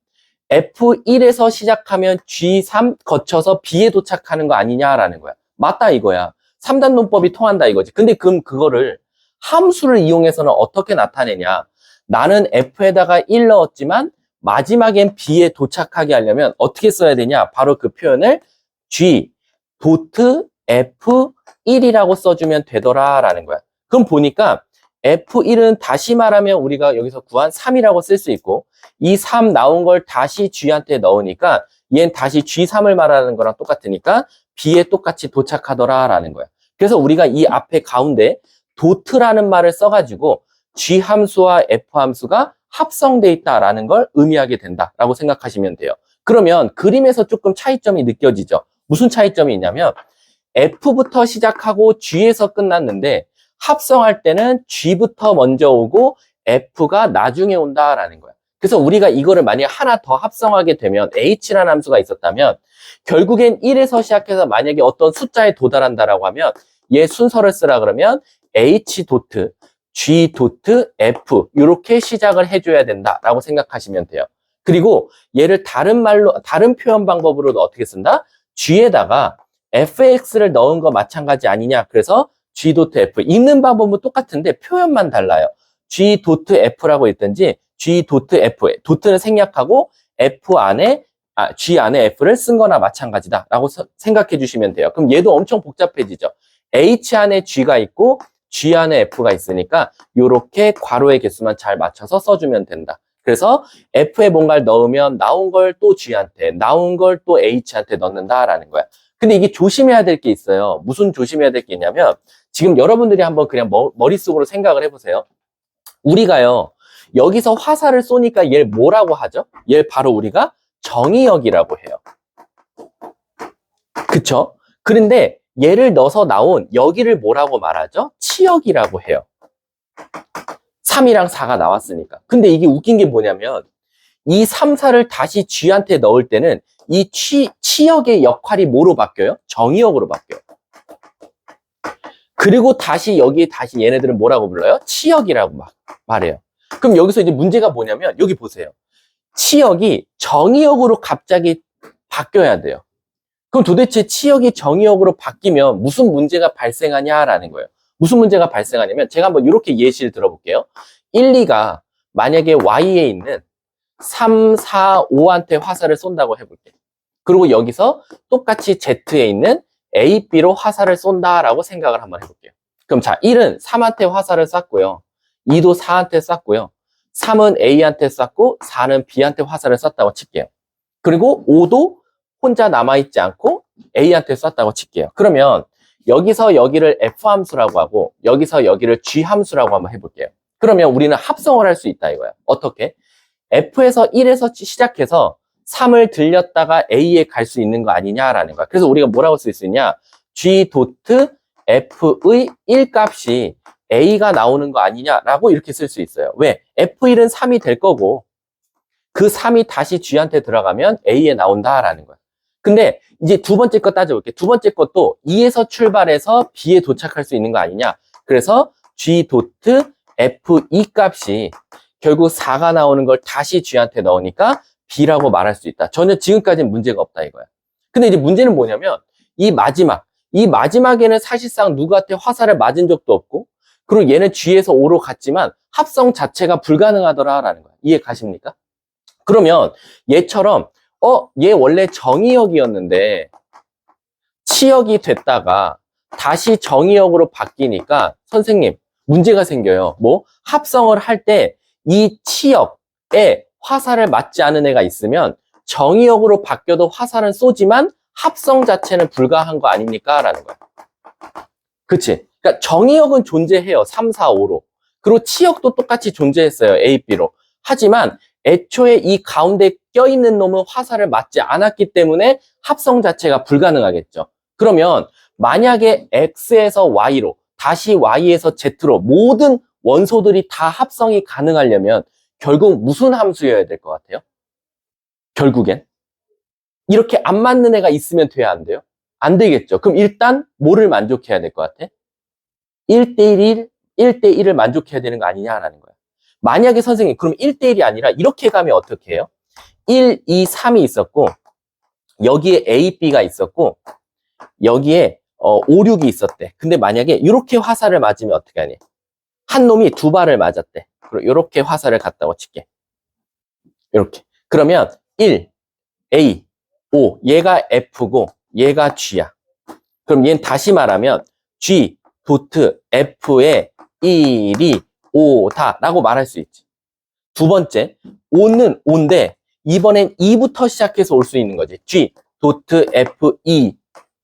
F1에서 시작하면 G3 거쳐서 B에 도착하는 거 아니냐라는 거야. 맞다 이거야. 3단 논법이 통한다 이거지. 근데 그럼 그거를 함수를 이용해서는 어떻게 나타내냐? 나는 F에다가 1 넣었지만 마지막엔 B에 도착하게 하려면 어떻게 써야 되냐? 바로 그 표현을 G 도트 F1이라고 써주면 되더라라는 거야. 그럼 보니까 F1은 다시 말하면 우리가 여기서 구한 3이라고 쓸 수 있고 이 3 나온 걸 다시 G한테 넣으니까 얘는 다시 G3을 말하는 거랑 똑같으니까 B에 똑같이 도착하더라라는 거야. 그래서 우리가 이 앞에 가운데 도트라는 말을 써가지고 G 함수와 F 함수가 합성돼 있다라는 걸 의미하게 된다라고 생각하시면 돼요. 그러면 그림에서 조금 차이점이 느껴지죠. 무슨 차이점이 있냐면 F부터 시작하고 G에서 끝났는데 합성할 때는 G부터 먼저 오고 F가 나중에 온다라는 거야. 그래서 우리가 이거를 만약 하나 더 합성하게 되면 H라는 함수가 있었다면 결국엔 1에서 시작해서 만약에 어떤 숫자에 도달한다라고 하면 얘 순서를 쓰라 그러면 H 도트, G 도트, F 이렇게 시작을 해줘야 된다라고 생각하시면 돼요. 그리고 얘를 다른 말로, 다른 표현 방법으로도 어떻게 쓴다? G에다가 fx를 넣은 거 마찬가지 아니냐? 그래서 G 도트 F 읽는 방법은 똑같은데 표현만 달라요. G 도트 F라고 했든지 G 도트 F, 도트는 생략하고 F 안에 G 안에 F를 쓴 거나 마찬가지다라고 생각해 주시면 돼요. 그럼 얘도 엄청 복잡해지죠. H 안에 G가 있고 G 안에 F가 있으니까 이렇게 괄호의 개수만 잘 맞춰서 써주면 된다. 그래서 F에 뭔가를 넣으면 나온 걸 또 G한테, 나온 걸 또 H한테 넣는다라는 거야. 근데 이게 조심해야 될 게 있어요. 무슨 조심해야 될 게 있냐면 지금 여러분들이 한번 그냥 머릿속으로 생각을 해보세요. 우리가요, 여기서 화살을 쏘니까 얘를 뭐라고 하죠? 얘를 바로 우리가 정의역이라고 해요. 그쵸? 그런데 얘를 넣어서 나온 여기를 뭐라고 말하죠? 치역이라고 해요. 3이랑 4가 나왔으니까. 근데 이게 웃긴 게 뭐냐면 이 3, 4를 다시 G한테 넣을 때는 이 치역의 역할이 뭐로 바뀌어요? 정의역으로 바뀌어요. 그리고 다시 여기에 다시 얘네들은 뭐라고 불러요? 치역이라고 말해요. 그럼 여기서 이제 문제가 뭐냐면 여기 보세요. 치역이 정의역으로 갑자기 바뀌어야 돼요. 그럼 도대체 치역이 정의역으로 바뀌면 무슨 문제가 발생하냐라는 거예요. 무슨 문제가 발생하냐면 제가 한번 이렇게 예시를 들어볼게요. 1, 2가 만약에 Y에 있는 3, 4, 5한테 화살을 쏜다고 해볼게요. 그리고 여기서 똑같이 Z에 있는 A, B로 화살을 쏜다라고 생각을 한번 해볼게요. 그럼 자, 1은 3한테 화살을 쐈고요. 2도 4한테 쐈고요. 3은 A한테 쐈고 4는 B한테 화살을 쐈다고 칠게요. 그리고 5도 혼자 남아있지 않고 A한테 쐈다고 칠게요. 그러면 여기서 여기를 F 함수라고 하고 여기서 여기를 G 함수라고 한번 해볼게요. 그러면 우리는 합성을 할 수 있다 이거야. 어떻게? F에서 1에서 시작해서 3을 들렸다가 A에 갈 수 있는 거 아니냐라는 거야. 그래서 우리가 뭐라고 쓸 수 있냐? G 도트 F의 1 값이 A가 나오는 거 아니냐라고 이렇게 쓸 수 있어요. 왜? F1은 3이 될 거고 그 3이 다시 G한테 들어가면 A에 나온다라는 거야. 근데 이제 두 번째 거 따져볼게. 두 번째 것도 2에서 출발해서 B에 도착할 수 있는 거 아니냐. 그래서 G 도트 F2 값이 결국 4가 나오는 걸 다시 G한테 넣으니까 B라고 말할 수 있다. 전혀 지금까지는 문제가 없다 이거야. 근데 이제 문제는 뭐냐면 이 마지막에는 사실상 누구한테 화살을 맞은 적도 없고 그리고 얘는 G에서 O로 갔지만 합성 자체가 불가능하더라라는 거야. 이해 가십니까? 그러면 얘처럼 얘 원래 정의역이었는데 치역이 됐다가 다시 정의역으로 바뀌니까 선생님 문제가 생겨요. 뭐 합성을 할 때 이 치역에 화살을 맞지 않은 애가 있으면 정의역으로 바뀌어도 화살은 쏘지만 합성 자체는 불가한 거 아닙니까? 라는 거야. 그치? 그러니까 정의역은 존재해요. 3, 4, 5로. 그리고 치역도 똑같이 존재했어요. A, B로. 하지만 애초에 이 가운데 껴있는 놈은 화살을 맞지 않았기 때문에 합성 자체가 불가능하겠죠. 그러면 만약에 X에서 Y로 다시 Y에서 Z로 모든 원소들이 다 합성이 가능하려면 결국 무슨 함수여야 될 것 같아요? 결국엔 이렇게 안 맞는 애가 있으면 돼야 안 돼요? 안 되겠죠. 그럼 일단 뭐를 만족해야 될 것 같아? 1대1, 1대1을 만족해야 되는 거 아니냐라는 거야. 만약에 선생님 그럼 1대1이 아니라 이렇게 가면 어떻게 해요? 1, 2, 3이 있었고 여기에 A, B가 있었고 여기에 5, 6이 있었대. 근데 만약에 이렇게 화살을 맞으면 어떻게 하니? 한 놈이 두 발을 맞았대. 그리고 이렇게 화살을 갔다고 칠게. 이렇게. 그러면 1, A, 5. 얘가 F고 얘가 G야. 그럼 얘는 다시 말하면 G, 도트, F의 1이 5다 라고 말할 수 있지. 두 번째, 5는 5인데 이번엔 2부터 시작해서 올 수 있는 거지. G, 도트, F, 2,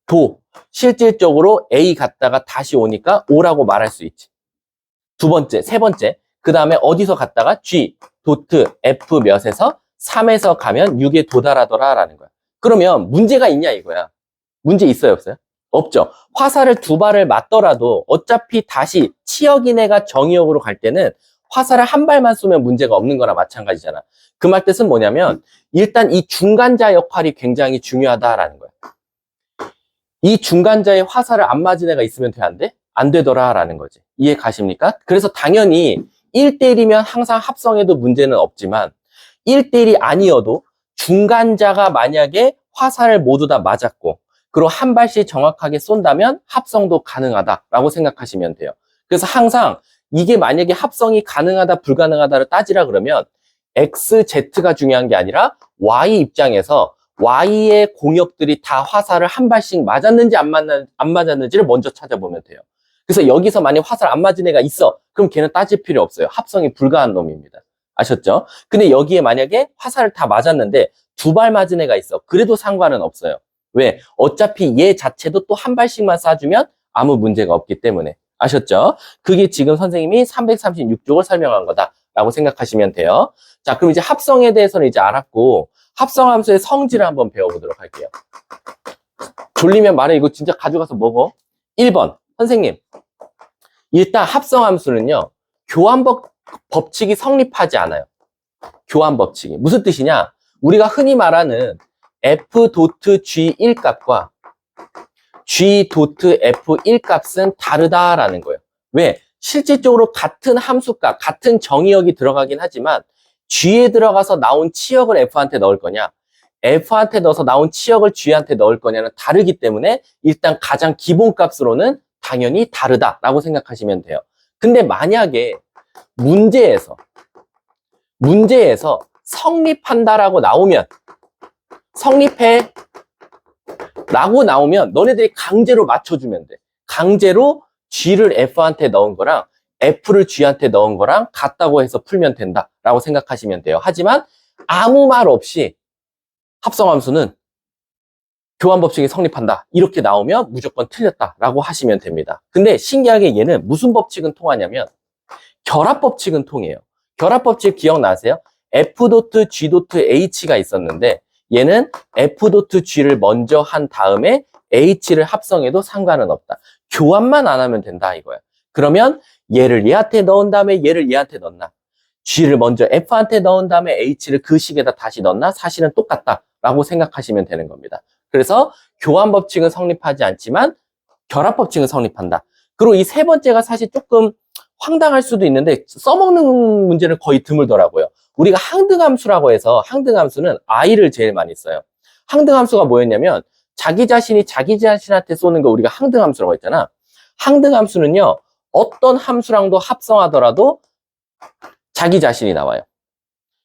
도. 실질적으로 A 갔다가 다시 오니까 5라고 말할 수 있지. 두 번째, 세 번째. 그 다음에 어디서 갔다가 G, 도트, F 몇에서 3에서 가면 6에 도달하더라 라는 거야. 그러면 문제가 있냐 이거야. 문제 있어요, 없어요? 없죠. 화살을 두 발을 맞더라도 어차피 다시 치역이네가 정의역으로 갈 때는 화살을 한 발만 쏘면 문제가 없는 거나 마찬가지잖아. 그 말 뜻은 뭐냐면 일단 이 중간자 역할이 굉장히 중요하다라는 거야. 이 중간자에 화살을 안 맞은 애가 있으면 돼, 안 돼? 안 되더라라는 거지. 이해 가십니까? 그래서 당연히 1대1이면 항상 합성해도 문제는 없지만 1대1이 아니어도 중간자가 만약에 화살을 모두 다 맞았고 그리고 한 발씩 정확하게 쏜다면 합성도 가능하다라고 생각하시면 돼요. 그래서 항상 이게 만약에 합성이 가능하다 불가능하다를 따지라 그러면 X, Z가 중요한 게 아니라 Y 입장에서 Y의 공역들이 다 화살을 한 발씩 맞았는지 안 맞았는지를 먼저 찾아보면 돼요. 그래서 여기서 만약 화살 안 맞은 애가 있어. 그럼 걔는 따질 필요 없어요. 합성이 불가한 놈입니다. 아셨죠? 근데 여기에 만약에 화살을 다 맞았는데 두 발 맞은 애가 있어. 그래도 상관은 없어요. 왜? 어차피 얘 자체도 또 한 발씩만 쏴주면 아무 문제가 없기 때문에. 아셨죠? 그게 지금 선생님이 336쪽을 설명한 거다라고 생각하시면 돼요. 자, 그럼 이제 합성에 대해서는 이제 알았고 합성함수의 성질을 한번 배워보도록 할게요. 졸리면 말해. 이거 진짜 가져가서 먹어. 1번 선생님, 일단 합성함수는요 법칙이 성립하지 않아요. 교환 법칙이 무슨 뜻이냐? 우리가 흔히 말하는 F.G1 값과 G.F1 값은 다르다라는 거예요. 왜? 실질적으로 같은 함수값, 같은 정의역이 들어가긴 하지만 G에 들어가서 나온 치역을 F한테 넣을 거냐, F한테 넣어서 나온 치역을 G한테 넣을 거냐는 다르기 때문에 일단 가장 기본값으로는 당연히 다르다라고 생각하시면 돼요. 근데 만약에 문제에서 성립한다라고 나오면 성립해 라고 나오면 너네들이 강제로 맞춰주면 돼. 강제로 G를 F한테 넣은 거랑 F를 G한테 넣은 거랑 같다고 해서 풀면 된다라고 생각하시면 돼요. 하지만 아무 말 없이 합성함수는 교환법칙이 성립한다 이렇게 나오면 무조건 틀렸다라고 하시면 됩니다. 근데 신기하게 얘는 무슨 법칙은 통하냐면 결합법칙은 통해요. 결합법칙 기억나세요? F.G.H가 있었는데 얘는 F.G를 먼저 한 다음에 H를 합성해도 상관은 없다. 교환만 안 하면 된다 이거야. 그러면 얘를 얘한테 넣은 다음에 얘를 얘한테 넣나? G를 먼저 F한테 넣은 다음에 H를 그 식에다 다시 넣나? 사실은 똑같다라고 생각하시면 되는 겁니다. 그래서 교환법칙은 성립하지 않지만 결합법칙은 성립한다. 그리고 이 세 번째가 사실 조금 황당할 수도 있는데 써먹는 문제는 거의 드물더라고요. 우리가 항등함수라고 해서 항등함수는 I를 제일 많이 써요. 항등함수가 뭐였냐면 자기 자신이 자기 자신한테 쏘는 거 우리가 항등함수라고 했잖아. 항등함수는요 어떤 함수랑도 합성하더라도 자기 자신이 나와요.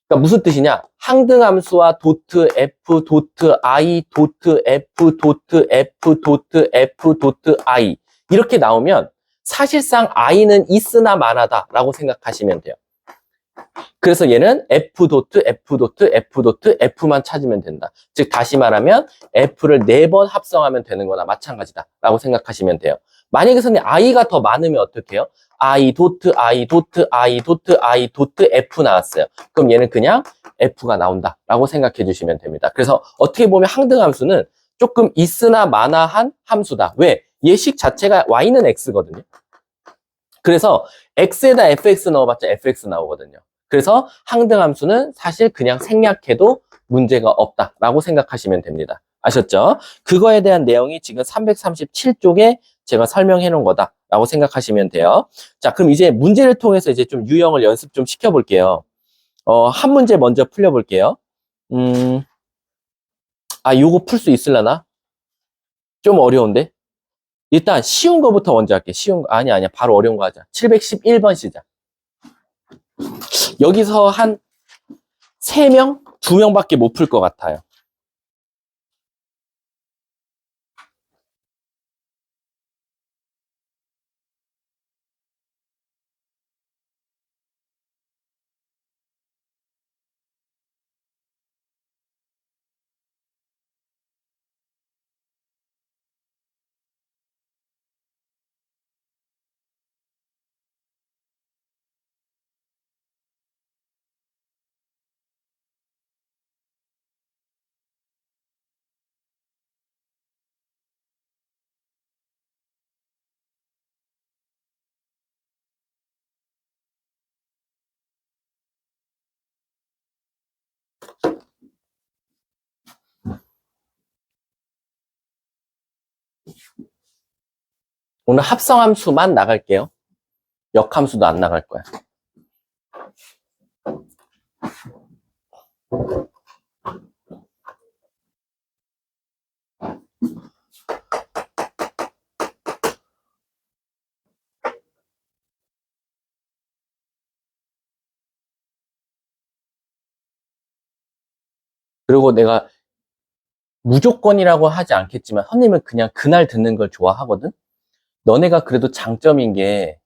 그러니까 무슨 뜻이냐? 항등함수와 도트 F 도트 I 도트 F 도트 F 도트 F 도트 I 이렇게 나오면 사실상 I는 있으나 마나다라고 생각하시면 돼요. 그래서 얘는 F 도트 F 도트 F 도트 F만 찾으면 된다. 즉 다시 말하면 F를 4번 합성하면 되는 거나 마찬가지다라고 생각하시면 돼요. 만약에 선생님 I가 더 많으면 어떻게 해요? I 도트 I 도트 I 도트 I 도트 F 나왔어요. 그럼 얘는 그냥 F가 나온다라고 생각해 주시면 됩니다. 그래서 어떻게 보면 항등함수는 조금 있으나 마나한 함수다. 왜? 얘식 자체가 Y는 X거든요. 그래서 X에다 fx 넣어봤자 fx 나오거든요. 그래서 항등함수는 사실 그냥 생략해도 문제가 없다라고 생각하시면 됩니다. 아셨죠? 그거에 대한 내용이 지금 337쪽에 제가 설명해 놓은 거다라고 생각하시면 돼요. 자, 그럼 이제 문제를 통해서 이제 좀 유형을 연습 좀 시켜볼게요. 한 문제 먼저 풀려볼게요. 요거 풀 수 있으려나? 좀 어려운데? 일단 쉬운 거부터 먼저 할게. 쉬운 거. 아니야. 바로 어려운 거 하자. 711번 시작. 여기서 한 3명? 2명밖에 못 풀 것 같아요. 오늘 합성함수만 나갈게요. 역함수도 안 나갈 거야. 그리고 내가 무조건이라고 하지 않겠지만 선생님은 그냥 그날 듣는 걸 좋아하거든? 너네가 그래도 장점인 게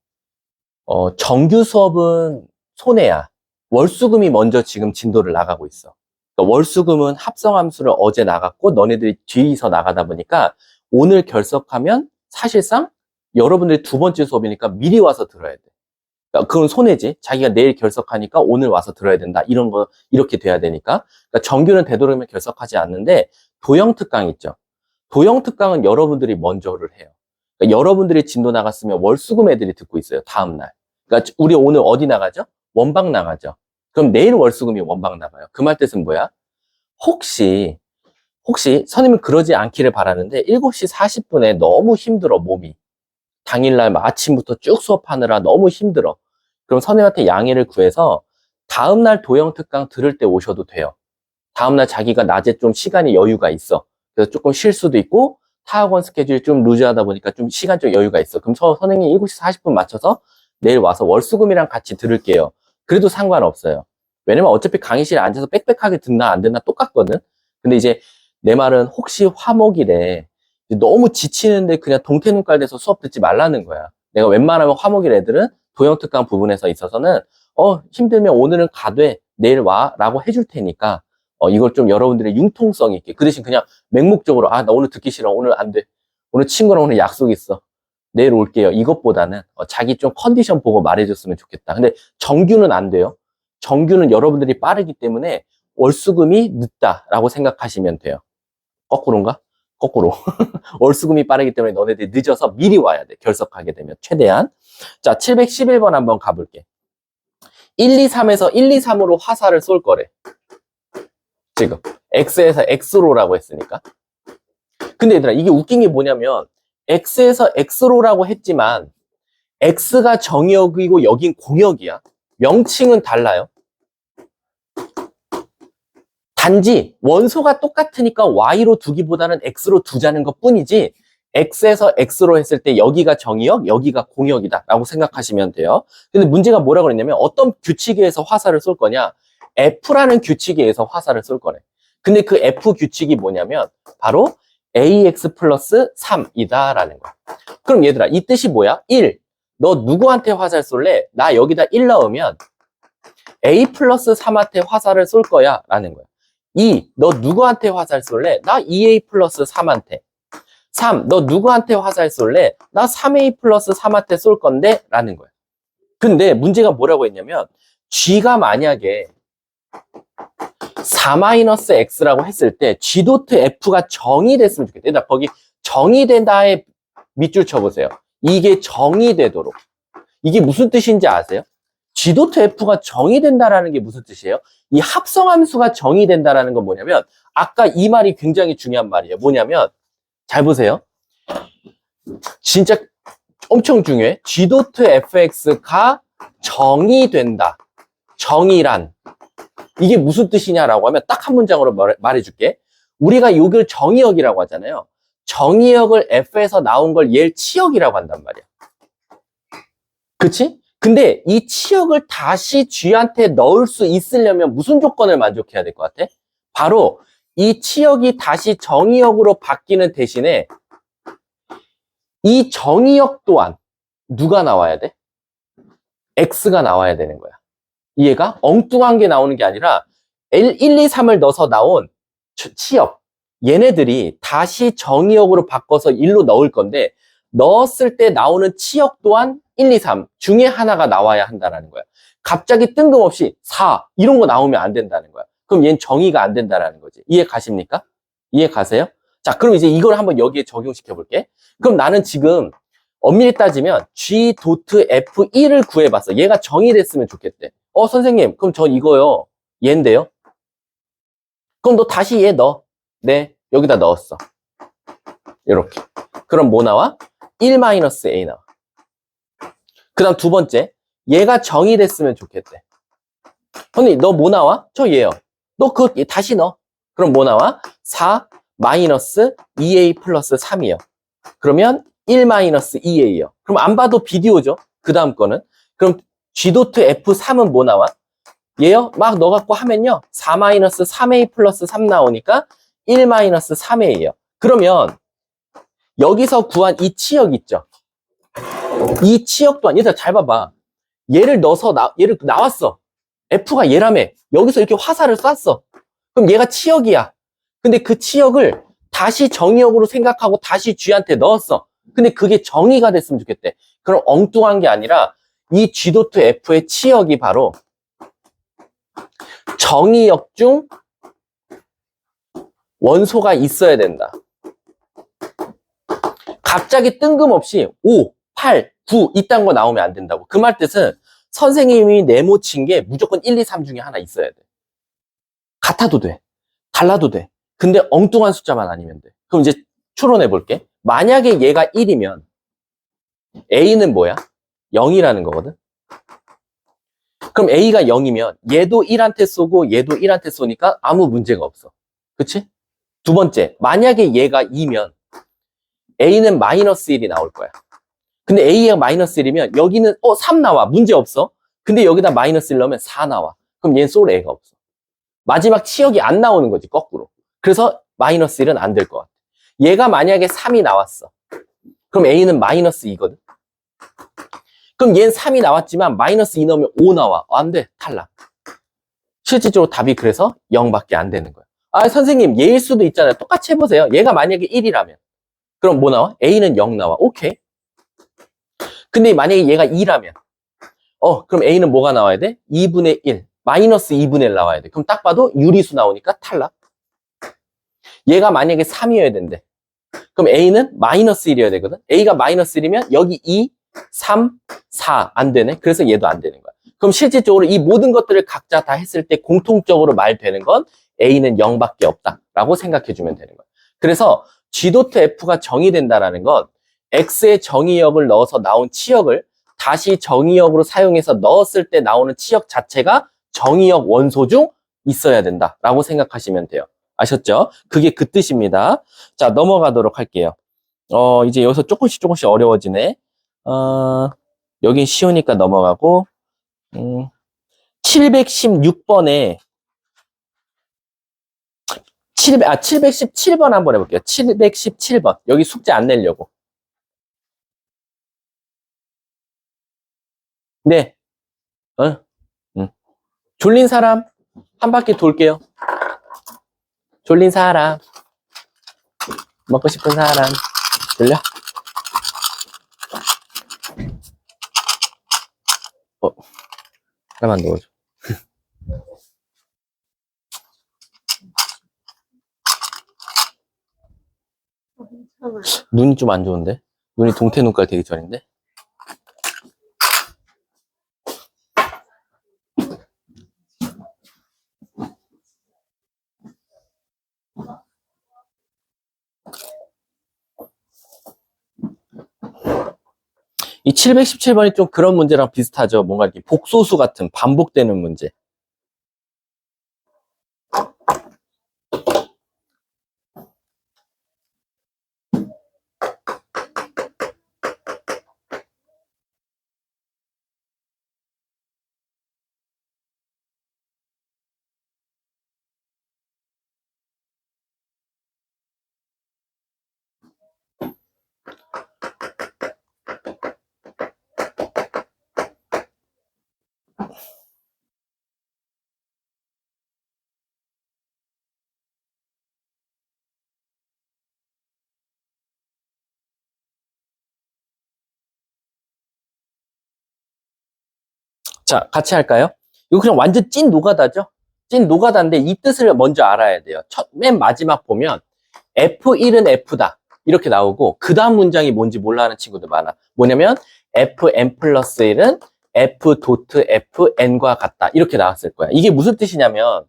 정규 수업은 손해야. 월수금이 먼저 지금 진도를 나가고 있어. 그러니까 월수금은 합성함수를 어제 나갔고 너네들이 뒤에서 나가다 보니까 오늘 결석하면 사실상 여러분들이 2번째 수업이니까 미리 와서 들어야 돼. 그러니까 그건 손해지. 자기가 내일 결석하니까 오늘 와서 들어야 된다. 이런 거 이렇게 돼야 되니까. 그러니까 정규는 되도록이면 결석하지 않는데 도형 특강 있죠. 도형 특강은 여러분들이 먼저를 해요. 그러니까 여러분들이 진도 나갔으면 월수금 애들이 듣고 있어요. 다음 날. 그러니까 우리 오늘 어디 나가죠? 원방 나가죠. 그럼 내일 월수금이 원방 나가요. 그 말 뜻은 뭐야? 혹시 선생님은 그러지 않기를 바라는데 7시 40분에 너무 힘들어 몸이. 당일날 아침부터 쭉 수업하느라 너무 힘들어. 그럼 선생님한테 양해를 구해서 다음날 도형 특강 들을 때 오셔도 돼요. 다음날 자기가 낮에 좀 시간이 여유가 있어. 그래서 조금 쉴 수도 있고 타학원 스케줄이 좀 루즈하다 보니까 좀 시간적 여유가 있어. 그럼 선생님 7시 40분 맞춰서 내일 와서 월수금이랑 같이 들을게요. 그래도 상관없어요. 왜냐면 어차피 강의실에 앉아서 빽빽하게 듣나 안 듣나 똑같거든. 근데 이제 내 말은 혹시 화목일에 너무 지치는데 그냥 동태눈깔 돼서 수업 듣지 말라는 거야. 내가 웬만하면 화목일 애들은 도형특강 부분에서 있어서는 힘들면 오늘은 가되 내일 와 라고 해줄 테니까 이걸 좀 여러분들의 융통성 있게 그 대신 그냥 맹목적으로 나 오늘 듣기 싫어 오늘 안 돼 오늘 친구랑 오늘 약속 있어 내일 올게요 이것보다는 자기 좀 컨디션 보고 말해줬으면 좋겠다. 근데 정규는 안 돼요. 정규는 여러분들이 빠르기 때문에 월수금이 늦다라고 생각하시면 돼요. 거꾸로인가? 거꾸로. 월수금이 빠르기 때문에 너네들이 늦어서 미리 와야 돼. 결석하게 되면 최대한. 자, 711번 한번 가볼게. 1, 2, 3에서 1, 2, 3으로 화살을 쏠 거래. 지금 X에서 X로라고 했으니까. 근데 얘들아 이게 웃긴 게 뭐냐면 X에서 X로라고 했지만 X가 정역이고 여긴 공역이야. 명칭은 달라요. 단지 원소가 똑같으니까 Y로 두기보다는 X로 두자는 것 뿐이지 X에서 X로 했을 때 여기가 정역, 여기가 공역이다 라고 생각하시면 돼요. 근데 문제가 뭐라고 그랬냐면 어떤 규칙에 의해서 화살을 쏠 거냐? F라는 규칙에 의해서 화살을 쏠 거래. 근데 그 F 규칙이 뭐냐면 바로 AX 플러스 3이다 라는 거야. 그럼 얘들아 이 뜻이 뭐야? 1. 너 누구한테 화살 쏠래? 나 여기다 1 넣으면 A 플러스 3한테 화살을 쏠 거야 라는 거야. 2. 너 누구한테 화살 쏠래? 나 2A 플러스 3한테. 3. 너 누구한테 화살 쏠래? 나 3A 플러스 3한테 쏠 건데 라는 거야. 근데 문제가 뭐라고 했냐면 G가 만약에 4-X라고 했을 때 G 도트 F가 정의됐으면 좋겠다. 일단 거기 정의된다에 밑줄 쳐보세요. 이게 정의되도록. 이게 무슨 뜻인지 아세요? G 도트 F가 정의된다라는 게 무슨 뜻이에요? 이 합성함수가 정의된다라는 건 뭐냐면 아까 이 말이 굉장히 중요한 말이에요. 뭐냐면 잘 보세요. 진짜 엄청 중요해. G 도트 Fx가 정의된다. 정의란 이게 무슨 뜻이냐라고 하면 딱 한 문장으로 말해줄게. 우리가 이걸 정의역이라고 하잖아요. 정의역을 F에서 나온 걸 얘를 치역이라고 한단 말이야. 그치? 근데 이 치역을 다시 G한테 넣을 수 있으려면 무슨 조건을 만족해야 될 것 같아? 바로 이 치역이 다시 정의역으로 바뀌는 대신에 이 정의역 또한 누가 나와야 돼? X가 나와야 되는 거야. 이해가? 엉뚱한 게 나오는 게 아니라 L1, 2, 3을 넣어서 나온 치역, 얘네들이 다시 정의역으로 바꿔서 1로 넣을 건데 넣었을 때 나오는 치역 또한 1, 2, 3 중에 하나가 나와야 한다는 거야. 갑자기 뜬금없이 4 이런 거 나오면 안 된다는 거야. 그럼 얘는 정의가 안 된다는 거지. 이해 가십니까? 이해 가세요? 자, 그럼 이제 이걸 한번 여기에 적용시켜 볼게. 그럼 나는 지금 엄밀히 따지면 G.F1을 구해봤어. 얘가 정의됐으면 좋겠대. 선생님, 그럼 전 이거요. 얘인데요. 그럼 너 다시 얘 넣어. 네, 여기다 넣었어. 이렇게. 그럼 뭐 나와? 1-A 나와. 그 다음 두 번째. 얘가 정의됐으면 좋겠대. 언니, 너 뭐 나와? 저 얘요. 너 그거 다시 넣어. 그럼 뭐 나와? 4-2A 플러스 3이요. 그러면 1-2A요. 그럼 안 봐도 비디오죠. 그 다음 거는. 그럼 G.F3은 뭐 나와? 얘요? 막 넣어갖고 하면요. 4-3A 플러스 3 나오니까 1-3A요. 그러면 여기서 구한 이 치역 있죠? 이 치역 또한, 얘들 잘 봐봐. 얘를 넣어서, 얘를 나왔어. F가 얘라며. 여기서 이렇게 화살을 쐈어. 그럼 얘가 치역이야. 근데 그 치역을 다시 정의역으로 생각하고 다시 G한테 넣었어. 근데 그게 정의가 됐으면 좋겠대. 그럼 엉뚱한 게 아니라 이 G.F의 치역이 바로 정의역 중 원소가 있어야 된다. 갑자기 뜬금없이 5, 8, 9 이딴 거 나오면 안 된다고. 그 말 뜻은 선생님이 네모친 게 무조건 1, 2, 3 중에 하나 있어야 돼. 같아도 돼. 달라도 돼. 근데 엉뚱한 숫자만 아니면 돼. 그럼 이제 추론해 볼게. 만약에 얘가 1이면 A는 뭐야? 0이라는 거거든. 그럼 A가 0이면 얘도 1한테 쏘고 얘도 1한테 쏘니까 아무 문제가 없어. 그치? 두 번째, 만약에 얘가 2면 A는 마이너스 1이 나올 거야. 근데 A가 마이너스 1이면 여기는 3 나와. 문제 없어. 근데 여기다 마이너스 1 넣으면 4 나와. 그럼 얘는 쏠 애가 없어. 마지막 치역이 안 나오는 거지, 거꾸로. 그래서 마이너스 1은 안 될 것 같아. 얘가 만약에 3이 나왔어. 그럼 A는 마이너스 2거든. 그럼 얘는 3이 나왔지만 마이너스 2 넣으면 5 나와. 안 돼. 탈락. 실질적으로 답이 그래서 0밖에 안 되는 거야. 아, 선생님, 얘일 수도 있잖아요. 똑같이 해보세요. 얘가 만약에 1이라면. 그럼 뭐 나와? A는 0 나와. 오케이. 근데 만약에 얘가 2라면. 그럼 A는 뭐가 나와야 돼? 2분의 1. 마이너스 2분의 1 나와야 돼. 그럼 딱 봐도 유리수 나오니까 탈락. 얘가 만약에 3이어야 된대. 그럼 A는 마이너스 1이어야 되거든. A가 마이너스 1이면 여기 2, 3, 4 안 되네. 그래서 얘도 안 되는 거야. 그럼 실질적으로 이 모든 것들을 각자 다 했을 때 공통적으로 말되는 건 A는 0밖에 없다라고 생각해 주면 되는 거야. 그래서 G.F가 정의된다라는 건 X의 정의역을 넣어서 나온 치역을 다시 정의역으로 사용해서 넣었을 때 나오는 치역 자체가 정의역 원소 중 있어야 된다라고 생각하시면 돼요. 아셨죠? 그게 그 뜻입니다. 자, 넘어가도록 할게요. 이제 여기서 조금씩 어려워지네. 여긴 쉬우니까 넘어가고, 716번에, 717번 한번 해볼게요. 717번. 여기 숙제 안 내려고. 네. 졸린 사람, 한 바퀴 돌게요. 졸린 사람, 먹고 싶은 사람, 졸려? 하나만 넣어줘. 눈이 좀 안 좋은데? 눈이 동태 눈깔 되기 전인데? 이 717번이 좀 그런 문제랑 비슷하죠. 뭔가 이렇게 복소수 같은 반복되는 문제. 자, 같이 할까요? 이거 그냥 완전 찐 노가다죠? 찐 노가다인데 이 뜻을 먼저 알아야 돼요. 맨 마지막 보면 F1은 F다. 이렇게 나오고 그 다음 문장이 뭔지 몰라 하는 친구들 많아. 뭐냐면 Fn 플러스 1은 F 도트 Fn과 같다. 이렇게 나왔을 거야. 이게 무슨 뜻이냐면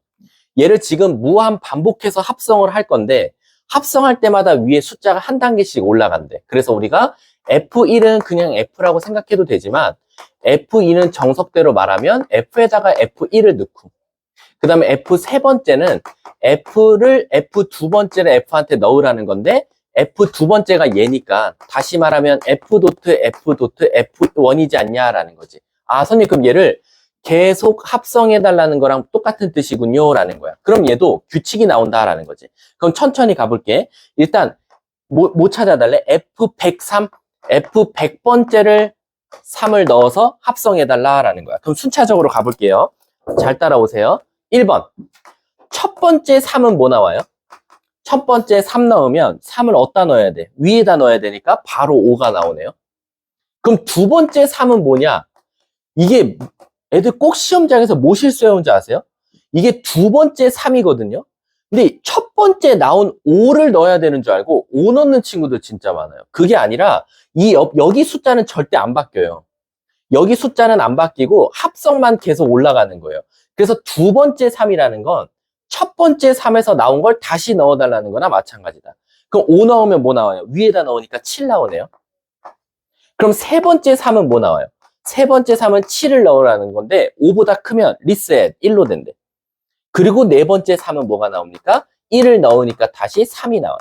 얘를 지금 무한 반복해서 합성을 할 건데 합성할 때마다 위에 숫자가 한 단계씩 올라간대. 그래서 우리가 F1은 그냥 F라고 생각해도 되지만 F2는 정석대로 말하면 F에다가 F1을 넣고 그 다음에 F 세 번째는 F를 F 두 번째를 F한테 넣으라는 건데 F 두 번째가 얘니까 다시 말하면 F 도트 F1이지 않냐라는 거지. 아, 선생님 그럼 얘를 계속 합성해달라는 거랑 똑같은 뜻이군요 라는 거야. 그럼 얘도 규칙이 나온다라는 거지. 그럼 천천히 가볼게. 일단 뭐 찾아달래? F103, F100번째를 3을 넣어서 합성해달라라는 거야. 그럼 순차적으로 가볼게요. 잘 따라오세요. 1번. 첫 번째 3은 뭐 나와요? 첫 번째 3 넣으면 3을 어디다 넣어야 돼? 위에다 넣어야 되니까 바로 5가 나오네요. 그럼 두 번째 3은 뭐냐? 이게 애들 꼭 시험장에서 뭐 실수해온지 아세요? 이게 두 번째 3이거든요. 근데 첫 번째 나온 5를 넣어야 되는 줄 알고 5 넣는 친구들 진짜 많아요. 그게 아니라 여기 숫자는 절대 안 바뀌어요. 여기 숫자는 안 바뀌고 합성만 계속 올라가는 거예요. 그래서 두 번째 3이라는 건 첫 번째 3에서 나온 걸 다시 넣어달라는 거나 마찬가지다. 그럼 5 넣으면 뭐 나와요? 위에다 넣으니까 7 나오네요. 그럼 세 번째 3은 뭐 나와요? 세 번째 3은 7을 넣으라는 건데 5보다 크면 리셋 1로 된대. 그리고 네 번째 3은 뭐가 나옵니까? 1을 넣으니까 다시 3이 나와요.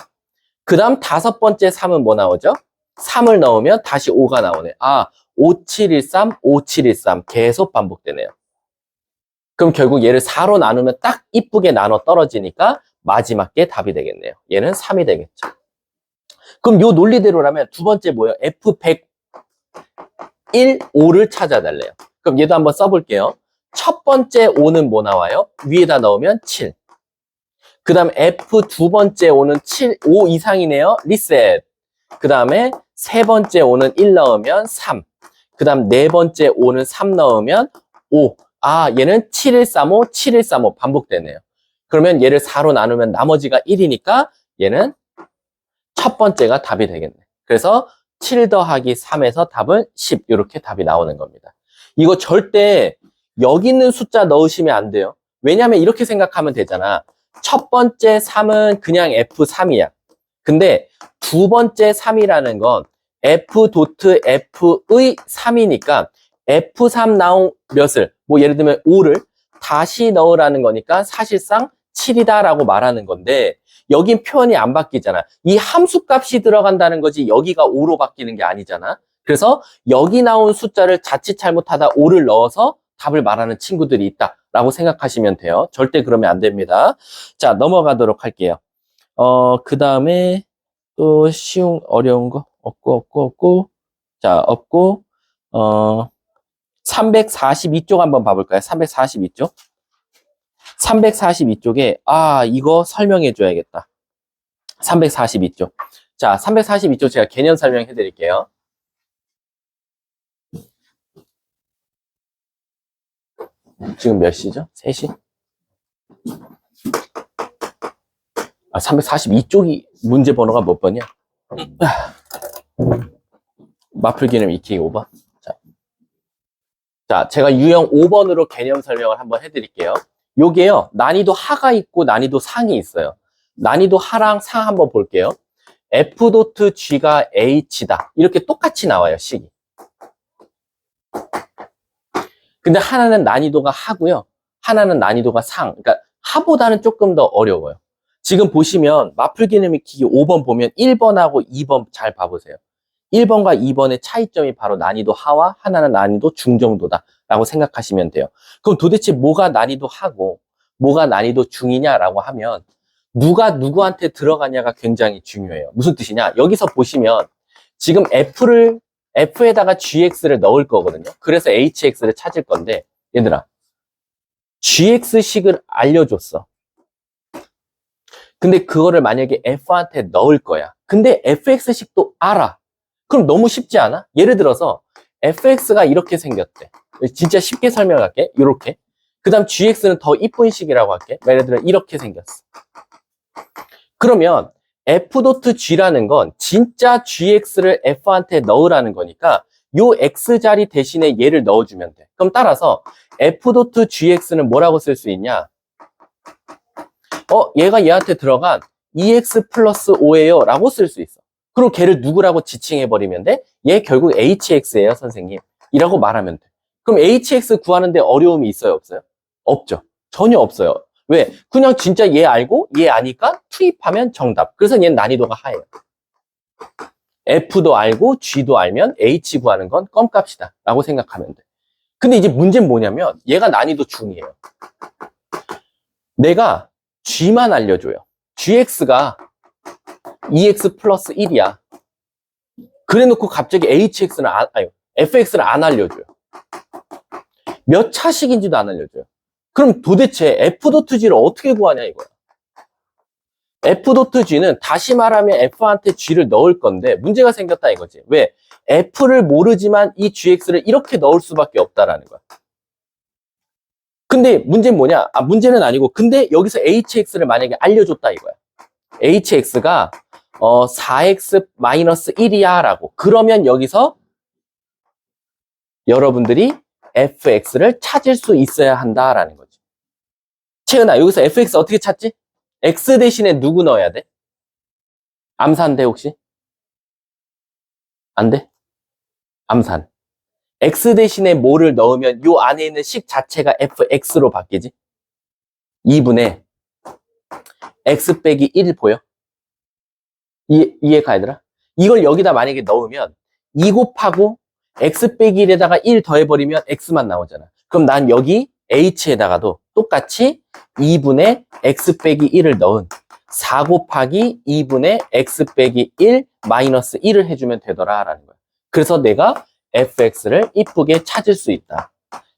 그 다음 다섯 번째 3은 뭐 나오죠? 3을 넣으면 다시 5가 나오네. 아, 5713, 5713 계속 반복되네요. 그럼 결국 얘를 4로 나누면 딱 이쁘게 나눠 떨어지니까 마지막 게 답이 되겠네요. 얘는 3이 되겠죠. 그럼 요 논리대로라면 두 번째 뭐예요? F101, 5를 찾아달래요. 그럼 얘도 한번 써볼게요. 첫 번째 5는 뭐 나와요? 위에다 넣으면 7. 그 다음 F 두 번째 5는 7, 5 이상이네요. 리셋. 그 다음에 세 번째 5는 1 넣으면 3. 그 다음 네 번째 5는 3 넣으면 5. 아, 얘는 7135, 7135 반복되네요. 그러면 얘를 4로 나누면 나머지가 1이니까 얘는 첫 번째가 답이 되겠네. 그래서 7 더하기 3에서 답은 10 이렇게 답이 나오는 겁니다. 이거 절대 여기 있는 숫자 넣으시면 안 돼요. 왜냐하면 이렇게 생각하면 되잖아. 첫 번째 3은 그냥 F3이야. 근데 두 번째 3이라는 건 F 도트 F의 3이니까 F3 나온 몇을, 뭐 예를 들면 5를 다시 넣으라는 거니까 사실상 7이다라고 말하는 건데 여긴 표현이 안 바뀌잖아. 이 함수값이 들어간다는 거지 여기가 5로 바뀌는 게 아니잖아. 그래서 여기 나온 숫자를 자칫 잘못하다 5를 넣어서 답을 말하는 친구들이 있다라고 생각하시면 돼요. 절대 그러면 안 됩니다. 자, 넘어가도록 할게요. 그 다음에 또 쉬운, 어려운 거 없고. 자, 없고, 342쪽 한번 봐볼까요? 342쪽. 342쪽에, 이거 설명해 줘야겠다. 342쪽. 자, 342쪽 제가 개념 설명해 드릴게요. 지금 몇 시죠? 3시? 342쪽이 문제 번호가 몇 번이야? 마플 개념 익히기 5번. 자, 제가 유형 5번으로 개념 설명을 한번 해드릴게요. 요게요, 난이도 하가 있고 난이도 상이 있어요. 난이도 하랑 상 한번 볼게요. F.G가 H다. 이렇게 똑같이 나와요, 식이. 근데 하나는 난이도가 하고요. 하나는 난이도가 상. 그러니까 하보다는 조금 더 어려워요. 지금 보시면 마플 개념 익히기 5번 보면 1번하고 2번 잘 봐보세요. 1번과 2번의 차이점이 바로 난이도 하와 하나는 난이도 중 정도다 라고 생각하시면 돼요. 그럼 도대체 뭐가 난이도 하고 뭐가 난이도 중이냐라고 하면 누가 누구한테 들어가냐가 굉장히 중요해요. 무슨 뜻이냐? 여기서 보시면 지금 F에다가 GX를 넣을 거거든요. 그래서 HX를 찾을 건데 얘들아, gx식을 알려줬어. 근데 그거를 만약에 f한테 넣을 거야. 근데 fx식도 알아. 그럼 너무 쉽지 않아? 예를 들어서 fx가 이렇게 생겼대. 진짜 쉽게 설명할게. 이렇게. 그 다음 gx는 더 이쁜 식이라고 할게. 예를 들어 이렇게 생겼어. 그러면 f.g라는 건 진짜 gx를 f한테 넣으라는 거니까 요 x 자리 대신에 얘를 넣어주면 돼. 그럼 따라서 f.gx는 뭐라고 쓸 수 있냐? 얘가 얘한테 들어간 2x 플러스 5예요 라고 쓸 수 있어. 그리고 걔를 누구라고 지칭해버리면 돼? 얘 결국 hx예요, 선생님. 이라고 말하면 돼. 그럼 hx 구하는데 어려움이 있어요, 없어요? 없죠. 전혀 없어요. 왜? 그냥 진짜 얘 알고 얘 아니까 투입하면 정답. 그래서 얘는 난이도가 하얘요. f도 알고 g도 알면 h 구하는 건 껌값이다 라고 생각하면 돼. 근데 이제 문제는 뭐냐면 얘가 난이도 중이에요. 내가 g만 알려줘요. gx가 2x 플러스 1이야. 그래 놓고 갑자기 fx를 안 알려줘요. 몇 차식인지도 안 알려줘요. 그럼 도대체 f.g를 어떻게 구하냐 이거야. f.g는 다시 말하면 f한테 g를 넣을 건데 문제가 생겼다 이거지. 왜? f를 모르지만 이 gx를 이렇게 넣을 수밖에 없다라는 거야. 근데 문제는 뭐냐? 문제는 아니고 근데 여기서 hx를 만약에 알려줬다 이거야. hx가 4x-1이야 라고. 그러면 여기서 여러분들이 fx를 찾을 수 있어야 한다라는 거지. 채은아, 여기서 fx 어떻게 찾지? x 대신에 누구 넣어야 돼? 암산돼 혹시? 안 돼? 암산. x 대신에 뭐를 넣으면 요 안에 있는 식 자체가 fx로 바뀌지? 2분의 x 빼기 1 보여? 이해가 얘들아? 이걸 여기다 만약에 넣으면 2 곱하고 x 빼기 1에다가 1 더해버리면 x만 나오잖아. 그럼 난 여기 h에다가도 똑같이 2분의 x 빼기 1을 넣은 4 곱하기 2분의 x 빼기 1 마이너스 1을 해주면 되더라라는 거야. 그래서 내가 fx를 이쁘게 찾을 수 있다.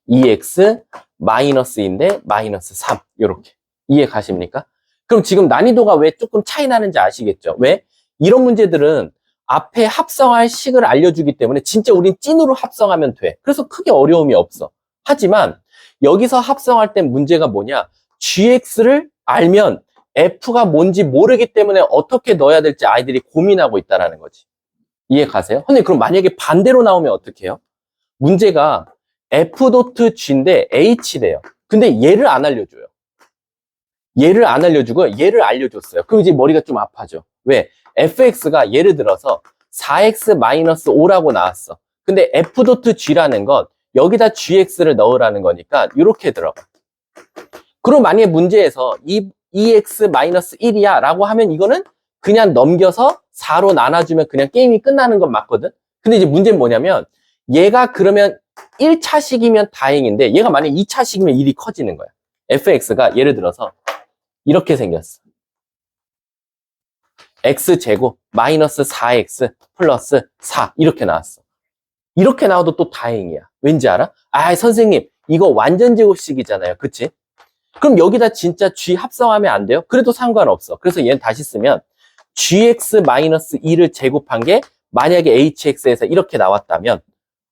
2x 마이너스인데 마이너스 3 이렇게 이해 가십니까? 그럼 지금 난이도가 왜 조금 차이 나는지 아시겠죠? 왜? 이런 문제들은 앞에 합성할 식을 알려주기 때문에 진짜 우린 찐으로 합성하면 돼. 그래서 크게 어려움이 없어. 하지만 여기서 합성할 땐 문제가 뭐냐? gx를 알면 f가 뭔지 모르기 때문에 어떻게 넣어야 될지 아이들이 고민하고 있다는 거지. 이해 가세요? 선생님 그럼 만약에 반대로 나오면 어떻게 해요? 문제가 f.g인데 h래요. 근데 얘를 안 알려줘요. 얘를 안 알려주고 얘를 알려줬어요. 그럼 이제 머리가 좀 아파져. 왜? fx가 예를 들어서 4x-5라고 나왔어. 근데 f.g라는 건 여기다 gx를 넣으라는 거니까 이렇게 들어가. 그럼 만약에 문제에서 2x-1이야 라고 하면 이거는 그냥 넘겨서 4로 나눠주면 그냥 게임이 끝나는 건 맞거든. 근데 이제 문제는 뭐냐면 얘가 그러면 1차식이면 다행인데 얘가 만약에 2차식이면 일이 커지는 거야. fx가 예를 들어서 이렇게 생겼어. x제곱 마이너스 4x 플러스 4 이렇게 나왔어. 이렇게 나와도 또 다행이야. 왠지 알아? 선생님 이거 완전 제곱식이잖아요. 그치? 그럼 여기다 진짜 g 합성하면 안 돼요? 그래도 상관없어. 그래서 얘는 다시 쓰면 gx-2를 제곱한 게 만약에 hx에서 이렇게 나왔다면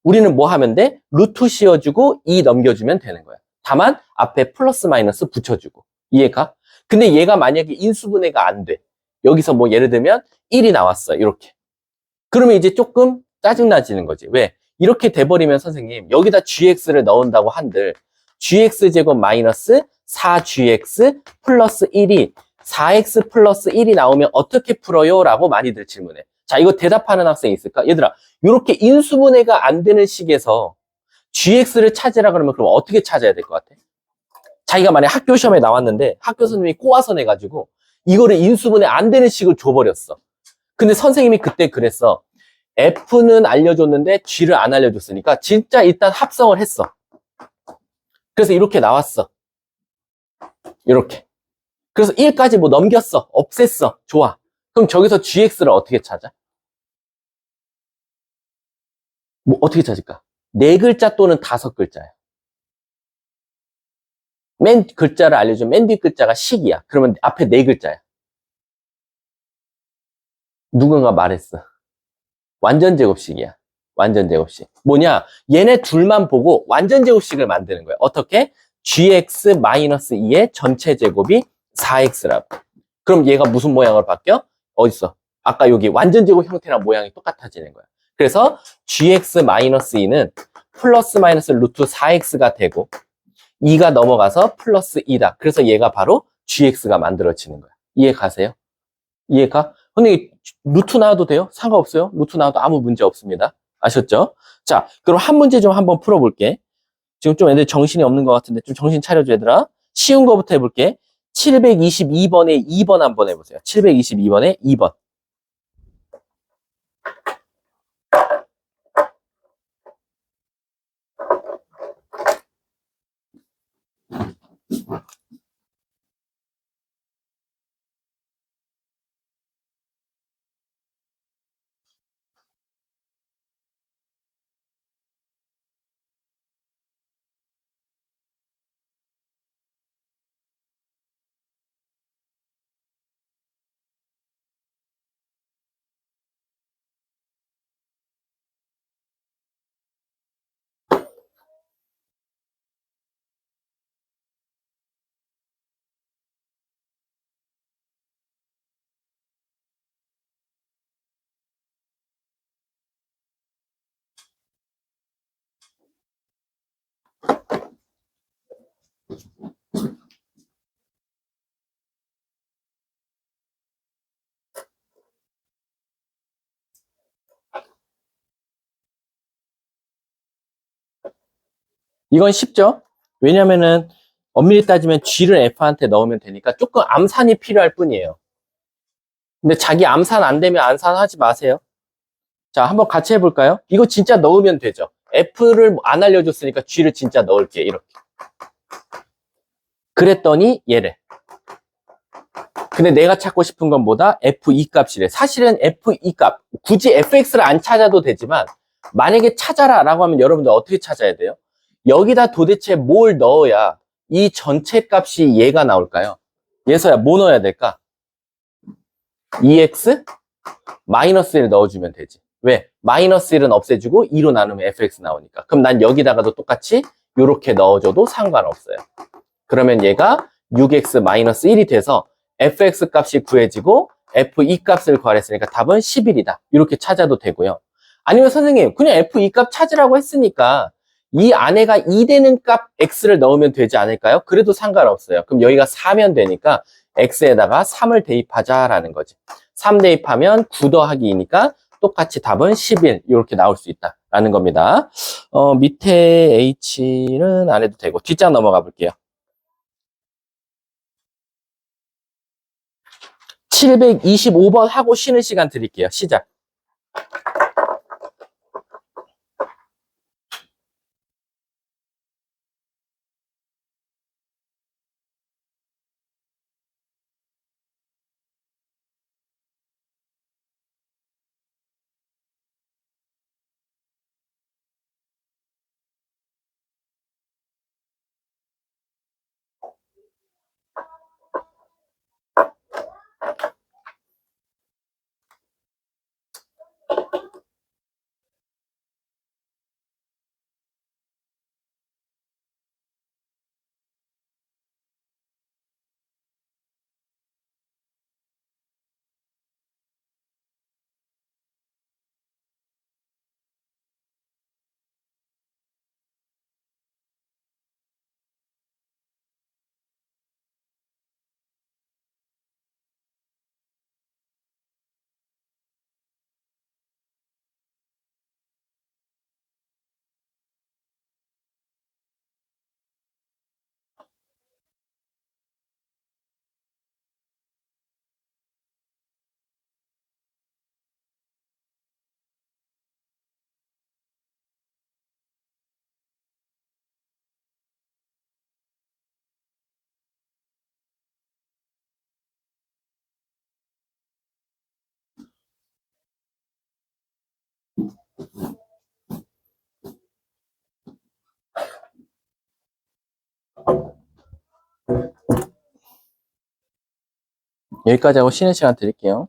우리는 뭐 하면 돼? 루트 씌워주고 2 넘겨주면 되는 거야. 다만 앞에 플러스 마이너스 붙여주고. 이해가? 근데 얘가 만약에 인수분해가 안 돼. 여기서 뭐 예를 들면 1이 나왔어. 이렇게. 그러면 이제 조금 짜증나지는 거지. 왜? 이렇게 돼버리면 선생님 여기다 gx를 넣은다고 한들 gx제곱 마이너스 4gx 플러스 1이 4x 플러스 1이 나오면 어떻게 풀어요? 라고 많이들 질문해. 자, 이거 대답하는 학생이 있을까? 얘들아, 이렇게 인수분해가 안 되는 식에서 gx를 찾으라 그러면 그럼 어떻게 찾아야 될 것 같아? 자기가 만약에 학교 시험에 나왔는데 학교 선생님이 꼬아서 내가지고 이거를 인수분해 안 되는 식을 줘버렸어. 근데 선생님이 그때 그랬어. F는 알려줬는데 G를 안 알려줬으니까 진짜 일단 합성을 했어. 그래서 이렇게 나왔어. 이렇게. 그래서 1까지 뭐 넘겼어. 없앴어. 좋아. 그럼 저기서 GX를 어떻게 찾아? 뭐 어떻게 찾을까? 4글자 또는 5글자야. 맨 글자를 알려주면 맨 뒤 글자가 식이야. 그러면 앞에 네 글자야. 누군가 말했어. 완전 제곱식이야. 완전 제곱식. 뭐냐? 얘네 둘만 보고 완전 제곱식을 만드는 거야. 어떻게? gx-2의 전체 제곱이 4x라고. 그럼 얘가 무슨 모양으로 바뀌어? 어딨어? 아까 여기 완전 제곱 형태랑 모양이 똑같아지는 거야. 그래서 gx-2는 플러스 마이너스 루트 4x가 되고 2가 넘어가서 플러스 2다. 그래서 얘가 바로 gx가 만들어지는 거야. 이해 가세요? 이해가? 근데 루트 나와도 돼요? 상관없어요. 루트 나와도 아무 문제 없습니다. 아셨죠? 자, 그럼 한 문제 좀 한번 풀어볼게. 지금 좀 애들 정신이 없는 것 같은데 좀 정신 차려줘, 얘들아. 쉬운 거부터 해볼게. 722번에 2번 한번 해보세요. 722번에 2번. 이건 쉽죠? 왜냐면은 엄밀히 따지면 G를 F한테 넣으면 되니까 조금 암산이 필요할 뿐이에요. 근데 자기 암산 안 되면 암산하지 마세요. 자, 한번 같이 해볼까요? 이거 진짜 넣으면 되죠. F를 안 알려줬으니까 G를 진짜 넣을게. 이렇게. 그랬더니 얘래. 근데 내가 찾고 싶은 건 뭐다? F2 값이래. 사실은 F2 값. 굳이 FX를 안 찾아도 되지만 만약에 찾아라 라고 하면 여러분들 어떻게 찾아야 돼요? 여기다 도대체 뭘 넣어야 이 전체 값이 얘가 나올까요? 예서야 뭐 넣어야 될까? EX 마이너스 1 넣어주면 되지. 왜? 마이너스 1은 없애주고 2로 나누면 fx 나오니까. 그럼 난 여기다가도 똑같이 이렇게 넣어줘도 상관없어요. 그러면 얘가 6x 마이너스 1이 돼서 fx 값이 구해지고 f2 값을 구하랬으니까 답은 11이다. 이렇게 찾아도 되고요. 아니면 선생님 그냥 f2 값 찾으라고 했으니까 이 안에가 2 되는 값 x를 넣으면 되지 않을까요? 그래도 상관없어요. 그럼 여기가 4면 되니까 x에다가 3을 대입하자라는 거지. 3 대입하면 9 더하기 2니까 똑같이 답은 11 이렇게 나올 수 있다라는 겁니다. 밑에 h는 안 해도 되고 뒷장 넘어가 볼게요. 725번 하고 쉬는 시간 드릴게요. 시작. 여기까지 하고 쉬는 시간 드릴게요.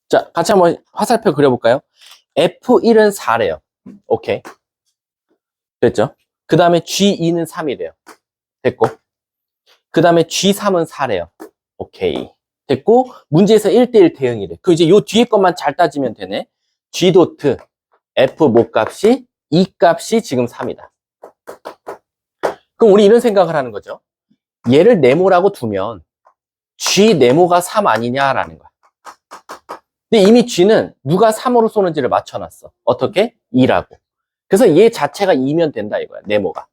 자, 같이 한번 화살표 그려볼까요? F1은 4래요. 오케이. 됐죠? 그 다음에 G2는 3이래요. 됐고. 그 다음에 G3은 4래요. 오케이. 됐고, 문제에서 1대1 대응이래. 그 이제 요 뒤에 것만 잘 따지면 되네. G 도트 F 목값이 E 값이 지금 3이다. 그럼 우리 이런 생각을 하는 거죠. 얘를 네모라고 두면 G 네모가 3 아니냐라는 거야. 근데 이미 G는 누가 3으로 쏘는지를 맞춰놨어. 어떻게? 2라고. 그래서 얘 자체가 2면 된다 이거야. 네모가.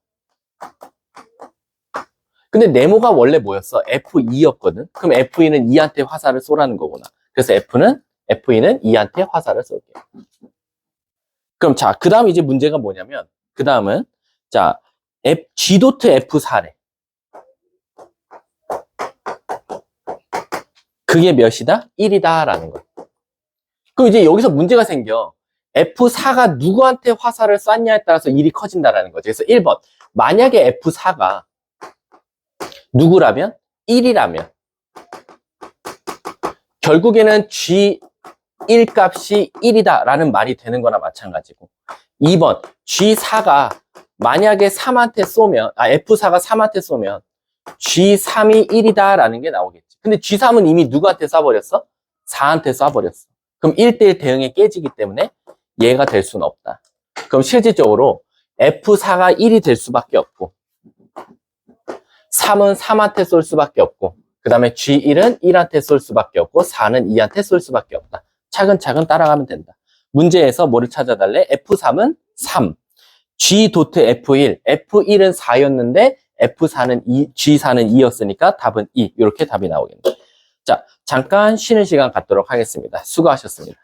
근데 네모가 원래 뭐였어? F2였거든. 그럼 F2는 2한테 화살을 쏘라는 거구나. 그래서 F2는 2한테 화살을 쏠게. 그럼 자, 그 다음 이제 문제가 뭐냐면, 그 다음은, 자, G 도트 F4래. 그게 몇이다? 1이다. 라는 거야. 그럼 이제 여기서 문제가 생겨. F4가 누구한테 화살을 쐈냐에 따라서 1이 커진다라는 거죠. 그래서 1번. 만약에 F4가 누구라면? 1이라면. 결국에는 G1 값이 1이다 라는 말이 되는 거나 마찬가지고. 2번. G4가 만약에 3한테 쏘면, F4가 3한테 쏘면 G3이 1이다 라는 게 나오겠지. 근데 G3은 이미 누구한테 쏴버렸어? 4한테 쏴버렸어. 그럼 1대1 대응이 깨지기 때문에 얘가 될 수는 없다. 그럼 실질적으로 F4가 1이 될 수밖에 없고 3은 3한테 쏠 수밖에 없고 그 다음에 G1은 1한테 쏠 수밖에 없고 4는 2한테 쏠 수밖에 없다. 차근차근 따라가면 된다. 문제에서 뭐를 찾아달래? F3은 3, G 도트 F1, F1은 4였는데 F4는 2, G4는 2였으니까 답은 2. 이렇게 답이 나오겠네. 자, 잠깐 쉬는 시간 갖도록 하겠습니다. 수고하셨습니다.